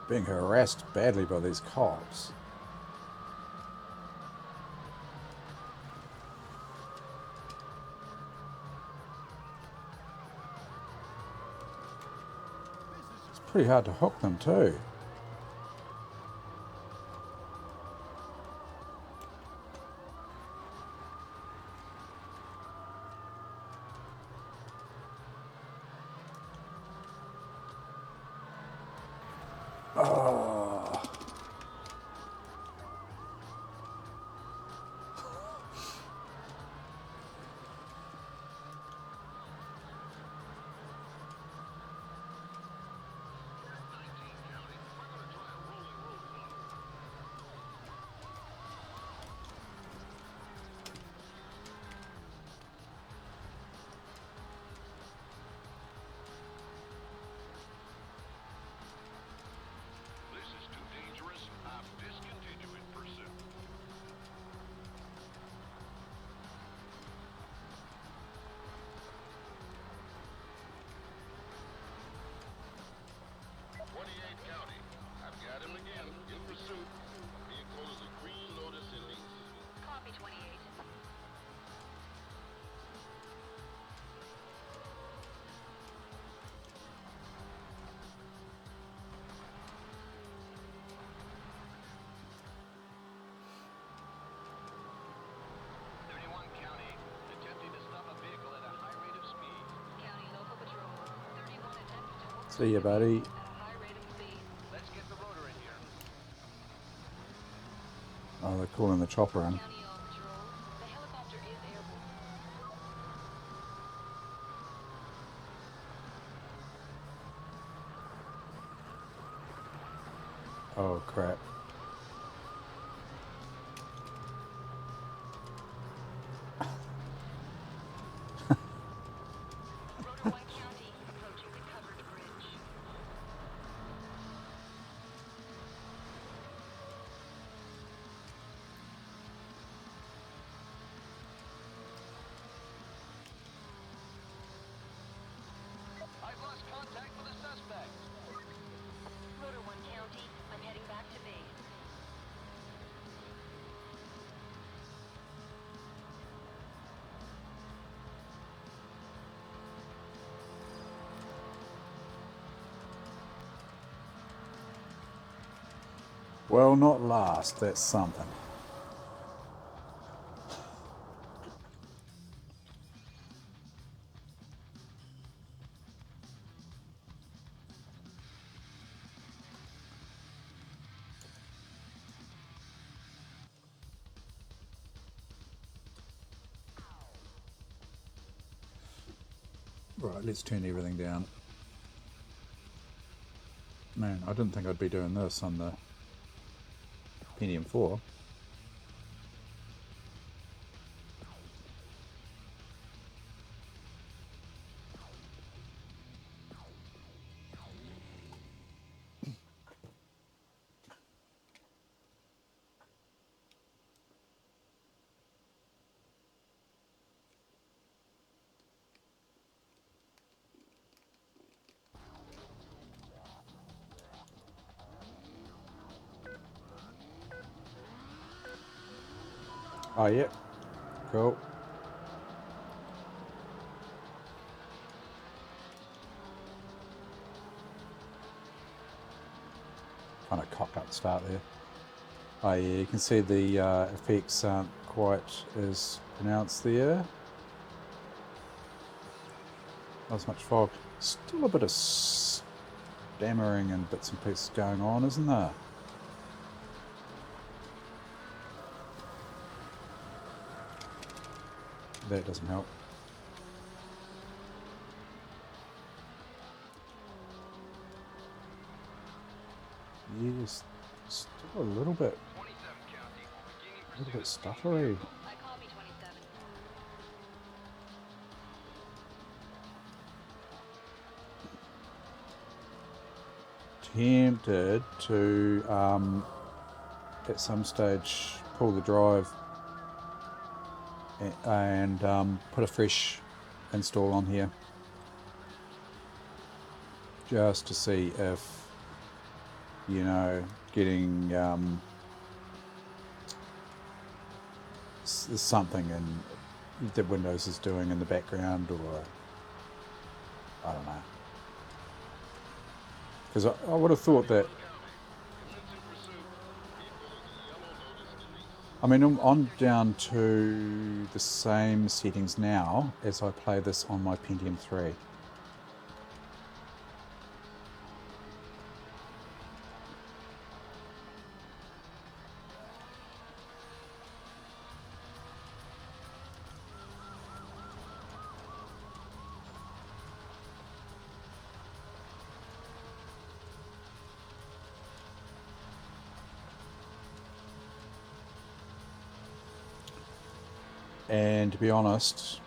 Being harassed badly by these cops. It's pretty hard to hook them too. Oh. This is too dangerous. I'm discontinuing pursuit. County. I've got him again. In pursuit. Vehicle is a green Lotus Elise. Copy 28. County, attempting to stop a vehicle at a high rate of speed. County local patrol. 31 attempted to hold See ya, buddy. at a high rate of speed. Let's get the rotor in here. Oh, they're calling the chopper in. County all patrols. The helicopter is airborne. Oh, crap. Rotor 1 County approaching the covered bridge. I've lost contact with the suspect. Rotor 1 County, I'm heading back to base. Well, not last. That's something. Right, let's turn everything down. Man, I didn't think I'd be doing this on the Pentium 4. Oh, yeah. Cool. Kind of cocked up start there. Oh, yeah, you can see the effects aren't quite as pronounced there. Not as much fog. Still a bit of stammering and bits and pieces going on, isn't there? That doesn't help. Yes, still a little bit stuttery. I call me 27. Tempted to at some stage pull the drive and put a fresh install on here just to see if, you know, getting there's something in that Windows is doing in the background, or I don't know, because I would have thought that, I mean, I'm down to the same settings now as I play this on my Pentium 3. And to be honest,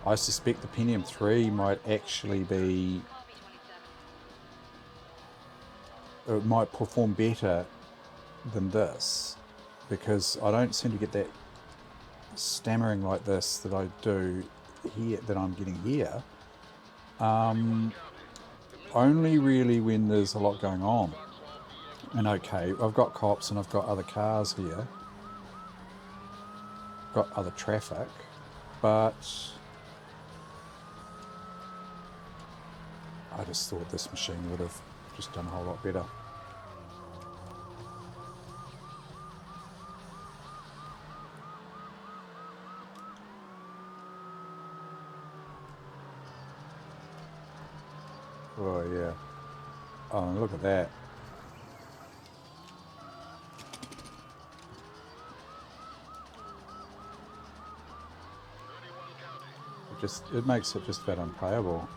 I suspect the Pentium 3 might actually be, Call me 27. it might perform better than this, because I don't seem to get that stammering like this that I do here, that I'm getting here. Only really when there's a lot going on. And okay, I've got cops and I've got other cars here, got other traffic, but I just thought this machine would have just done a whole lot better. Oh yeah. Oh, look at that. It makes it just about unplayable.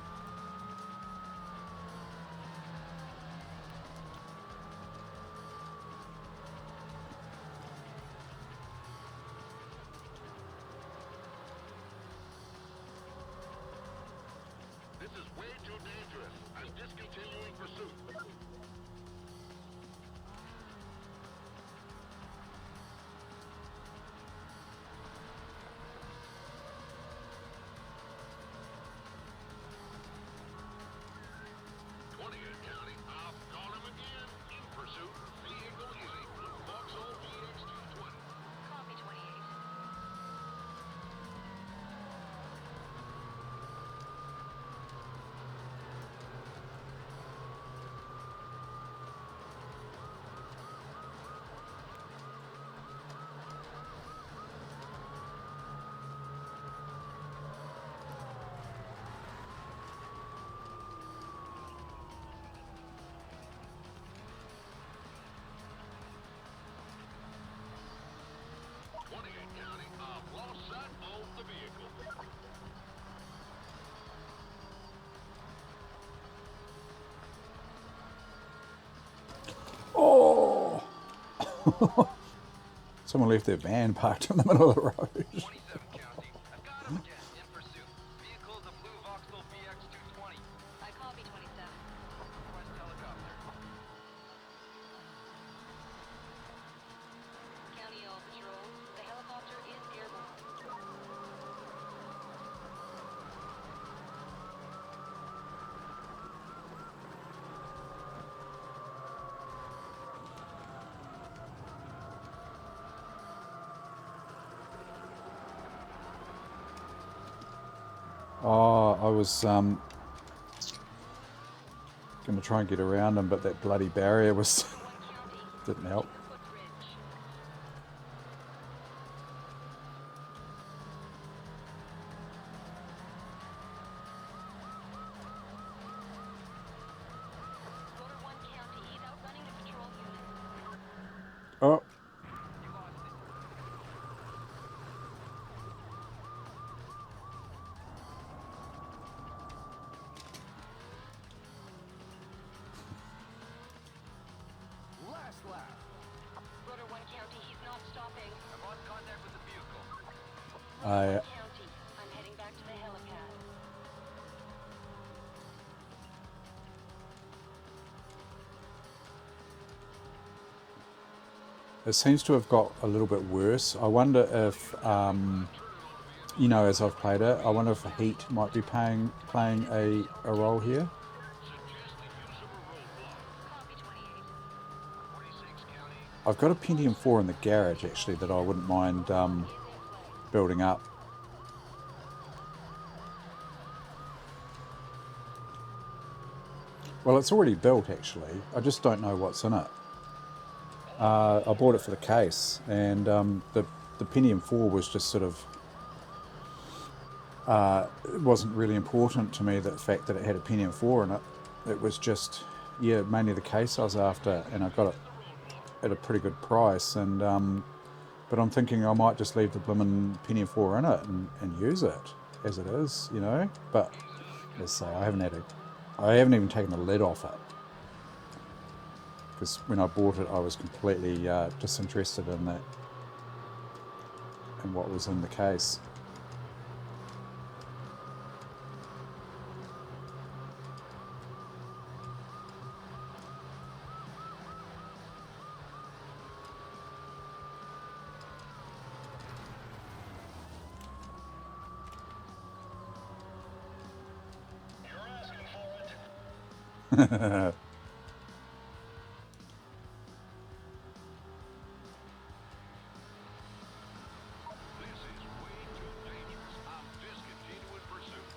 This is way too dangerous. I'm discontinuing pursuit. County, I'll call him again. In pursuit. Vehicle is a blue Vauxhall VX220. Call me 28. Oh! Someone left their van parked in the middle of the road. 27 County. I've got him again. In pursuit. Vehicle is a blue Vauxhall VX220. I copy 27. Request helicopter. County all patrols. The helicopter is airborne. Oh, I was going to try and get around him, but that bloody barrier was One county. didn't help. Footbridge. Rotor 1 county. He's outrunning the patrol unit. Oh, You lost it. Last lap. Rotor 1 county. He's not stopping. I've lost contact with the vehicle. I County. I'm heading back to the helipad. it seems to have got a little bit worse. I wonder if you know, as I've played it, I wonder if the heat might be playing a role here. Copy 28. 46 County. I've got a Pentium 4 in the garage actually that I wouldn't mind Is in play. building up. Well, it's already built actually. I just don't know what's in it. I bought it for the case, and the Pentium 4 was just sort of it wasn't really important to me, the fact that it had a Pentium 4 in it. It was just, yeah, mainly the case I was after, and I got it at a pretty good price. And but I'm thinking I might just leave the blimmin' Pentium 4 in it and use it as it is, you know. But let's say I haven't even taken the lid off it, because when I bought it, I was completely disinterested in that and what was in the case. You're asking for it. This is way too dangerous. I'm discontinuing pursuit.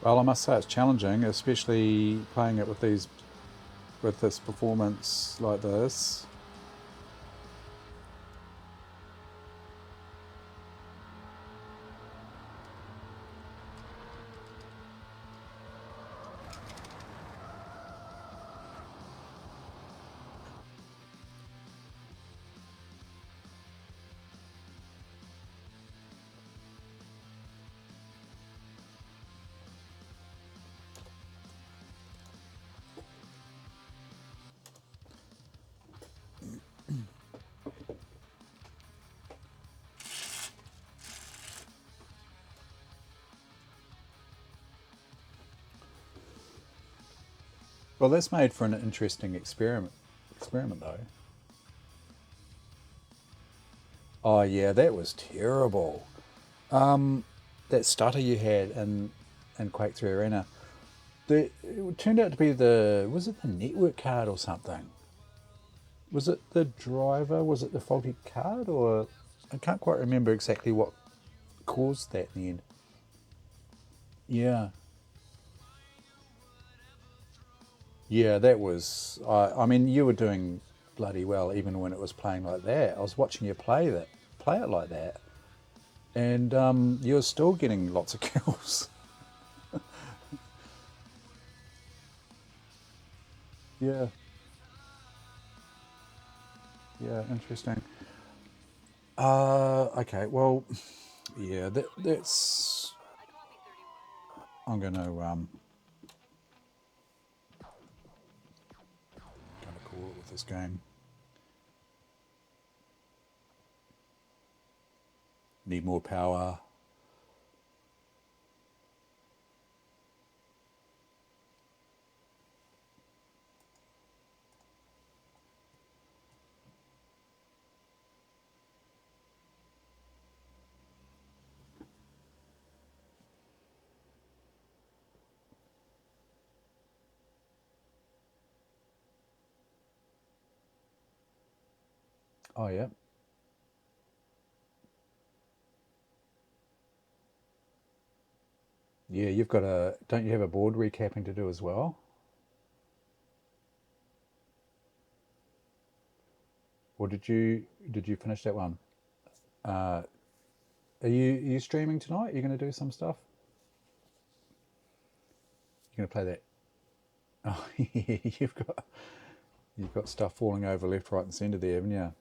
Well, I must say it's challenging, especially playing it with this performance like this. Well, that's made for an interesting experiment though. Oh yeah, that was terrible. That stutter you had in Quake 3 Arena. It turned out to be was it the network card or something? Was it the driver? Was it the faulty card? Or I can't quite remember exactly what caused that in the end. Yeah. Yeah, that was. I mean, you were doing bloody well even when it was playing like that. I was watching you play it like that, and you were still getting lots of kills. Yeah. Yeah, interesting. Okay, well, yeah, that's. I copy 31. I'm gonna call it with this game. Need more power. Oh yeah, yeah. You've got a. Don't you have a board recapping to do as well? Or did you finish that one? Are you streaming tonight? Are you going to do some stuff? You're going to play that? Oh, you've got stuff falling over left, right, and centre there, haven't you?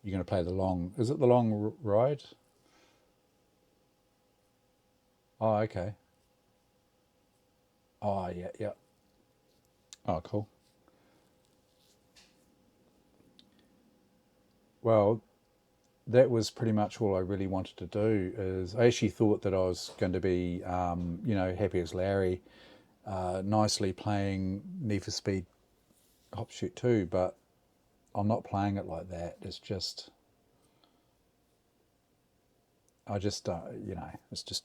You're going to play the long. Is it the long ride? Oh, okay. Oh, yeah, yeah. Oh, cool. Well, that was pretty much all I really wanted to do. Is I actually thought that I was going to be, happy as Larry, nicely playing Need for Speed Hot Pursuit 2, but I'm not playing it like that. It's just, I just don't, it's just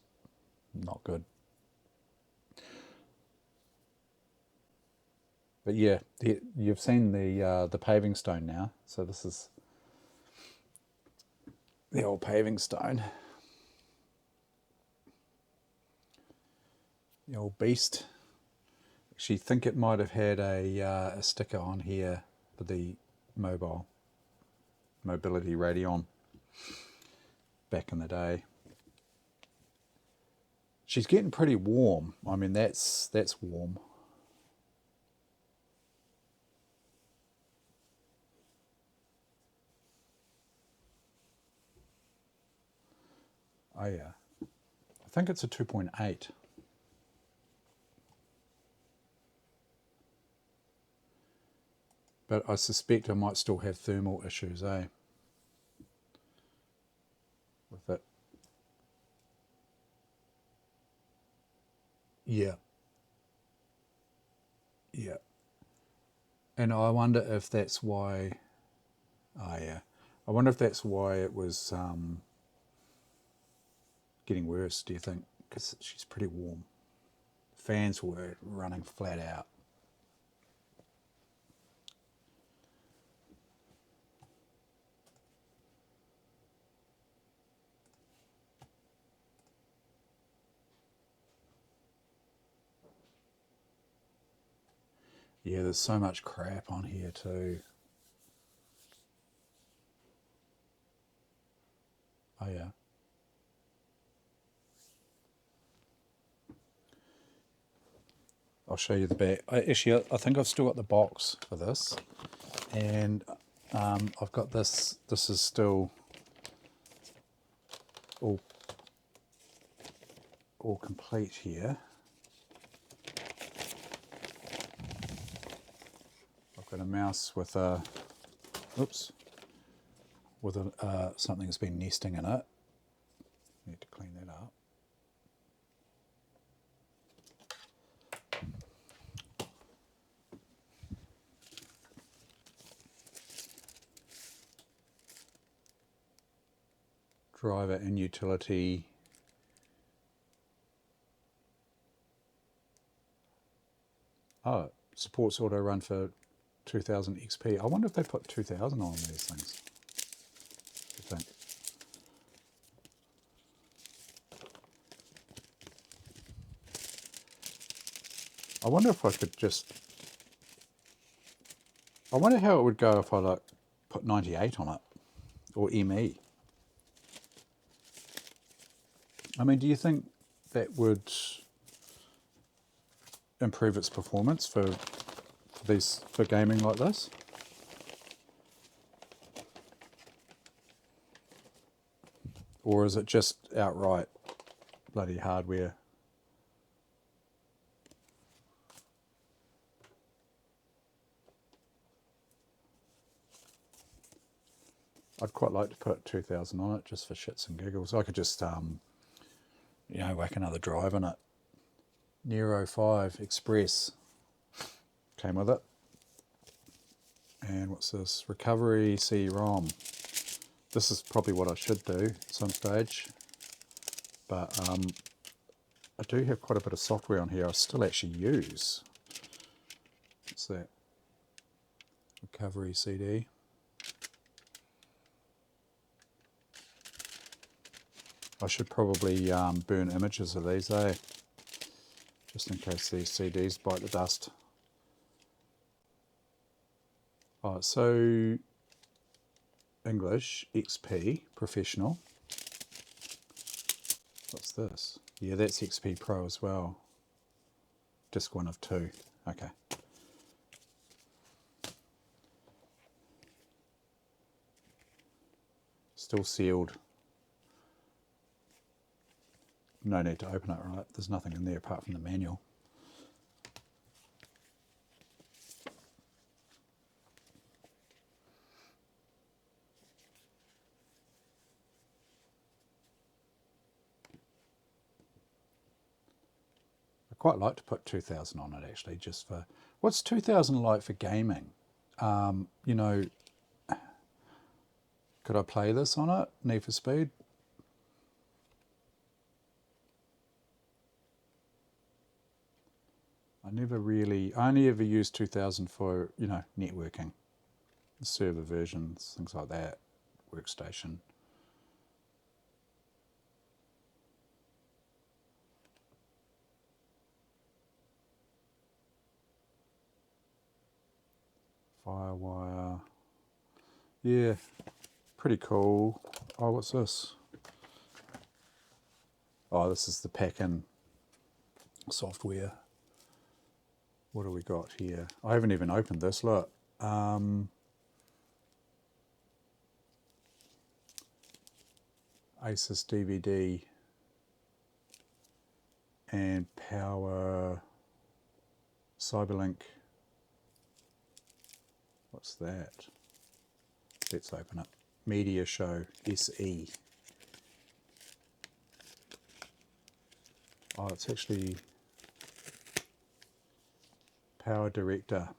not good. But yeah, you've seen the paving stone now. So this is the old paving stone, the old beast. Actually, think it might have had a sticker on here for the mobility Radeon back in the day. She's getting pretty warm. I mean, that's warm. Oh yeah, I think it's a 2.8. But I suspect I might still have thermal issues, with it. Yeah, yeah. And I wonder if that's why. Oh yeah, I wonder if that's why it was getting worse. Do you think? Because she's pretty warm. Fans were running flat out. Yeah, there's so much crap on here too. Oh yeah. I'll show you the back. I think I've still got the box for this, and I've got this. This is still all complete here. I've got a mouse with a, oops, with a something that's been nesting in it. Need to clean that up. Driver and utility. Oh, supports auto run for 2000 XP. I wonder if they put 2000 on these things. I think. I wonder if I could just. I wonder how it would go if I put 98 on it, or ME. I mean, do you think that would improve its performance for gaming like this? Or is it just outright bloody hardware? I'd quite like to put 2000 on it just for shits and giggles. I could just, whack another drive in it. Nero 5 Express came with it. And what's this? Recovery CD-ROM. This is probably what I should do at some stage. But I do have quite a bit of software on here I still actually use. What's that? Recovery CD. I should probably burn images of these, just in case these CDs bite the dust. Oh, so English, XP, Professional. What's this? Yeah, that's XP Pro as well. Disc 1 of 2. Okay. Still sealed. No need to open it, right? There's nothing in there apart from the manual. I quite like to put 2000 on it actually, just for... What's 2000 like for gaming? You know, could I play this on it? Need for Speed? I only ever used 2000 for, networking, server versions, things like that, workstation. Firewire. Yeah, pretty cool. Oh, what's this? Oh, this is the pack-in software. What do we got here? I haven't even opened this, look. ASUS DVD and Power Cyberlink. What's that? Let's open it. Media Show SE. Oh, it's actually Power Director.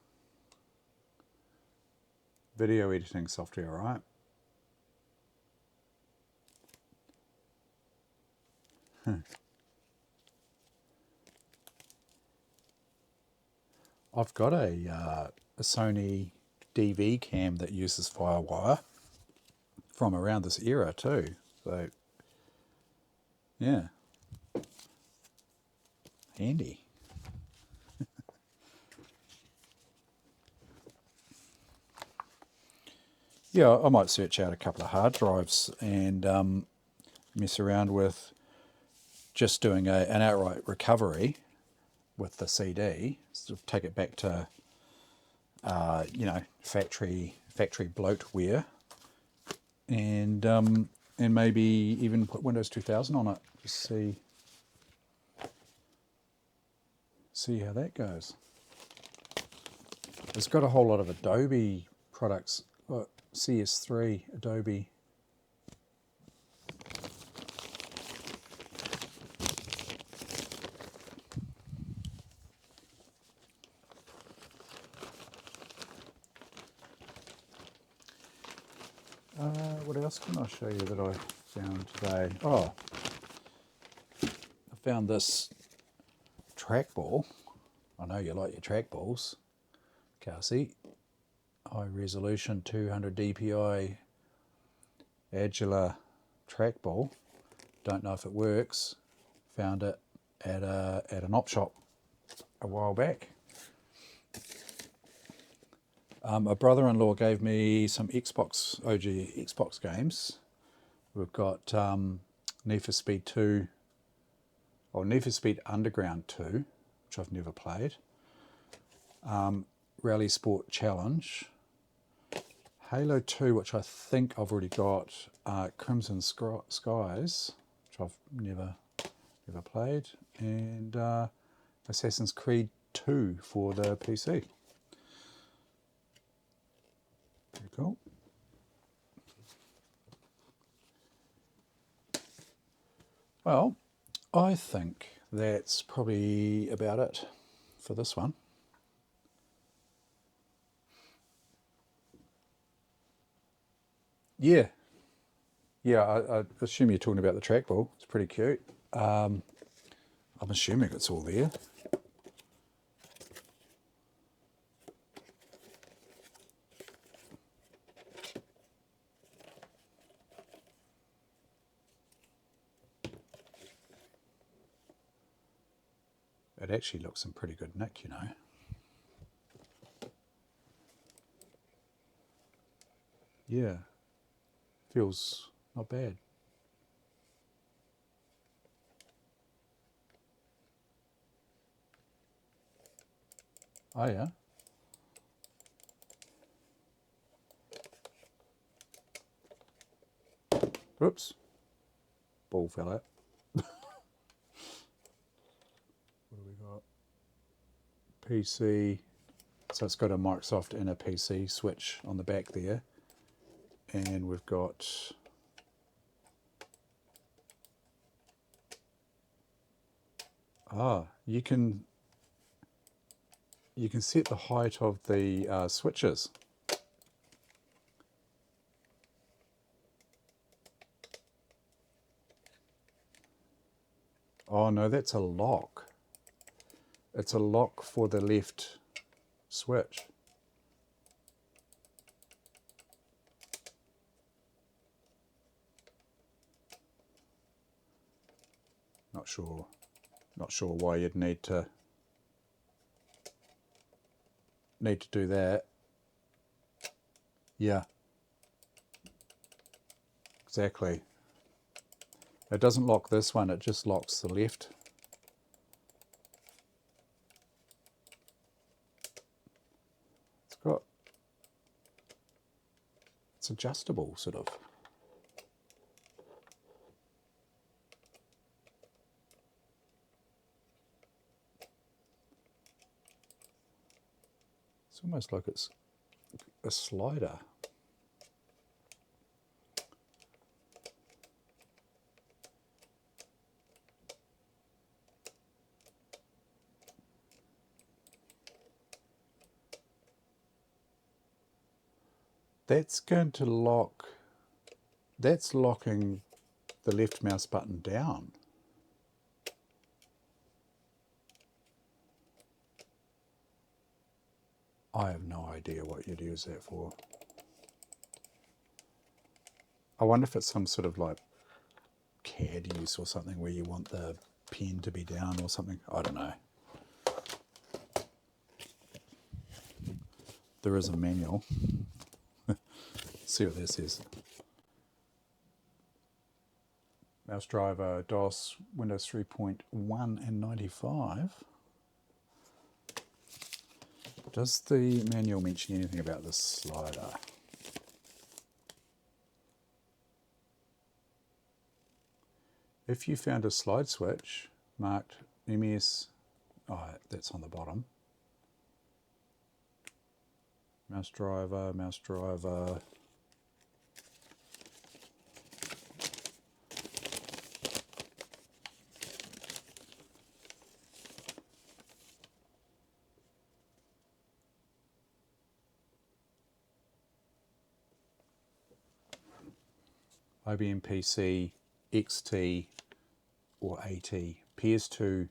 Video editing software, right? I've got a Sony DV cam that uses Firewire from around this era too. So, yeah, handy. Yeah, I might search out a couple of hard drives and mess around with just doing an outright recovery with the CD. So take it back to, factory bloatware, and maybe even put Windows 2000 on it. Just see how that goes. It's got a whole lot of Adobe products. Look, CS3, Adobe. What else can I show you that I found today? Oh, I found this trackball. I know you like your trackballs, Cassie. High resolution 200 dpi Agila trackball. Don't know if it works. Found it at an op shop a while back. My brother-in-law gave me some OG Xbox games. We've got Need for Speed 2 Oh, Need for Speed Underground 2, which I've never played. Rally Sport Challenge. Halo 2, which I think I've already got. Crimson Skies, which I've never played. And Assassin's Creed 2 for the PC. Very cool. Well, I think that's probably about it for this one. Yeah. Yeah, I assume you're talking about the trackball. It's pretty cute. I'm assuming it's all there. It actually looks in pretty good nick, you know. Yeah, feels not bad. Oh yeah. Oops. Ball fell out. What do we got? PC. So it's got a Microsoft and a PC switch on the back there. And we've got you can set the height of the switches. Oh no, that's a lock. It's a lock for the left switch. Not sure why you'd need to do that. Yeah. Exactly. It doesn't lock this one, it just locks the left. It's adjustable, sort of. It's almost like it's a slider. That's going to lock, that's locking the left mouse button down. I have no idea what you'd use that for. I wonder if it's some sort of like CAD use or something where you want the pen to be down or something. I don't know. There is a manual. See what this is. Mouse driver, DOS, Windows 3.1 and 95. Does the manual mention anything about this slider? If you found a slide switch marked MS, that's on the bottom. Mouse driver. IBM PC, XT or AT, PS2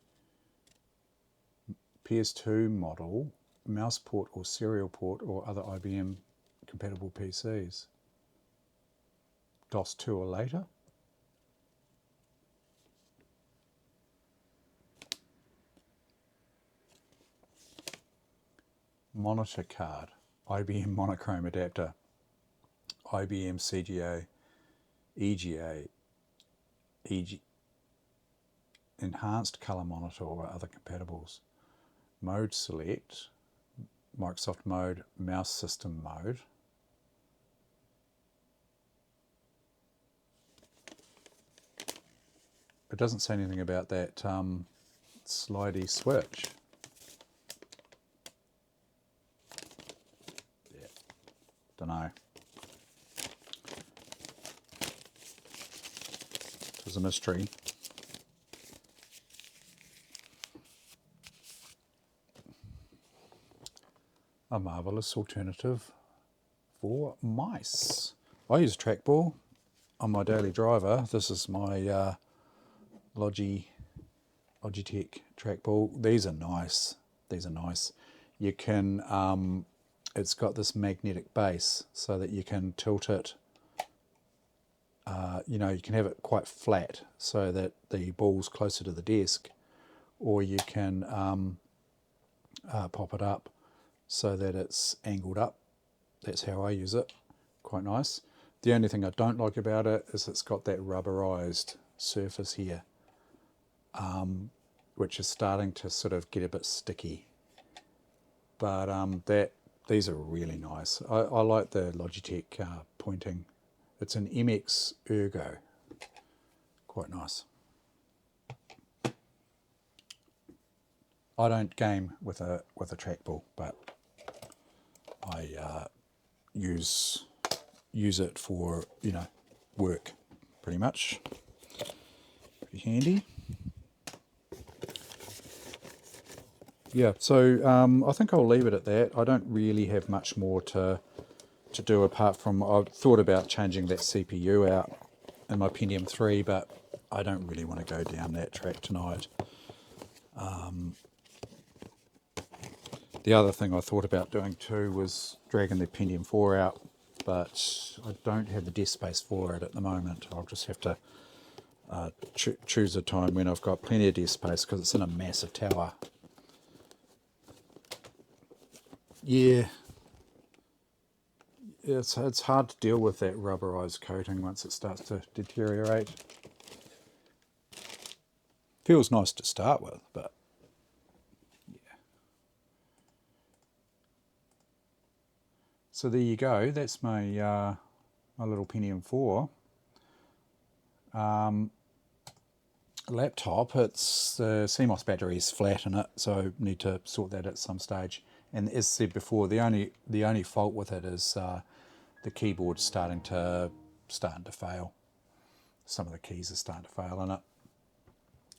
model, mouse port or serial port or other IBM compatible PCs. DOS 2 or later. Monitor card, IBM monochrome adapter, IBM CGA, EGA, enhanced color monitor or other compatibles. Mode select, Microsoft mode, mouse system mode. It doesn't say anything about that slidey switch. Yeah, don't know. It was a mystery. A marvellous alternative for mice. I use a trackball on my daily driver. This is my Logitech trackball. These are nice. These are nice. You can, it's got this magnetic base so that you can tilt it. You know, you can have it quite flat so that the ball's closer to the desk, or you can pop it up so that it's angled up. That's how I use it. Quite nice. The only thing I don't like about it is it's got that rubberized surface here, which is starting to sort of get a bit sticky. But these are really nice. I like the Logitech pointing. It's an MX Ergo. Quite nice. I don't game with a trackball, but I use it for, you know, work pretty much. Pretty handy. Yeah, so I think I'll leave it at that. I don't really have much more to do apart from I've thought about changing that CPU out in my Pentium 3, but I don't really want to go down that track tonight. The other thing I thought about doing too was dragging the Pentium 4 out, but I don't have the desk space for it at the moment. I'll just have to choose a time when I've got plenty of desk space because it's in a massive tower. Yeah, it's hard to deal with that rubberized coating once it starts to deteriorate. Feels nice to start with, but yeah. So there you go. That's my my little Pentium 4 laptop. It's the CMOS battery is flat in it, so need to sort that at some stage. And as said before, the only fault with it is the keyboard's starting to fail. Some of the keys are starting to fail in it.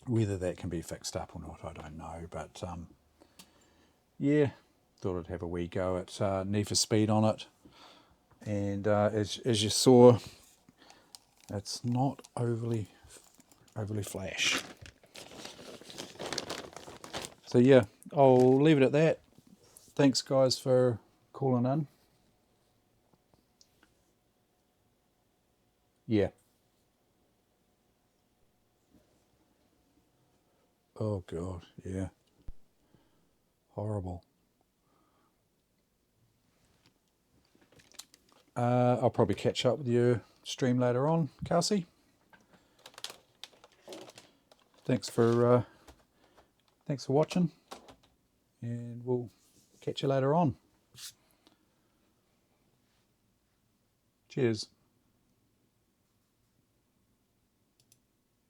Whether that can be fixed up or not, I don't know. But yeah, thought I'd have a wee go at Need for Speed on it. And as you saw, it's not overly flash. So yeah, I'll leave it at that. Thanks guys for calling in. Yeah. Oh god, yeah. Horrible. I'll probably catch up with you stream later on, Kelsey. Thanks for watching, and we'll catch you later on. Cheers.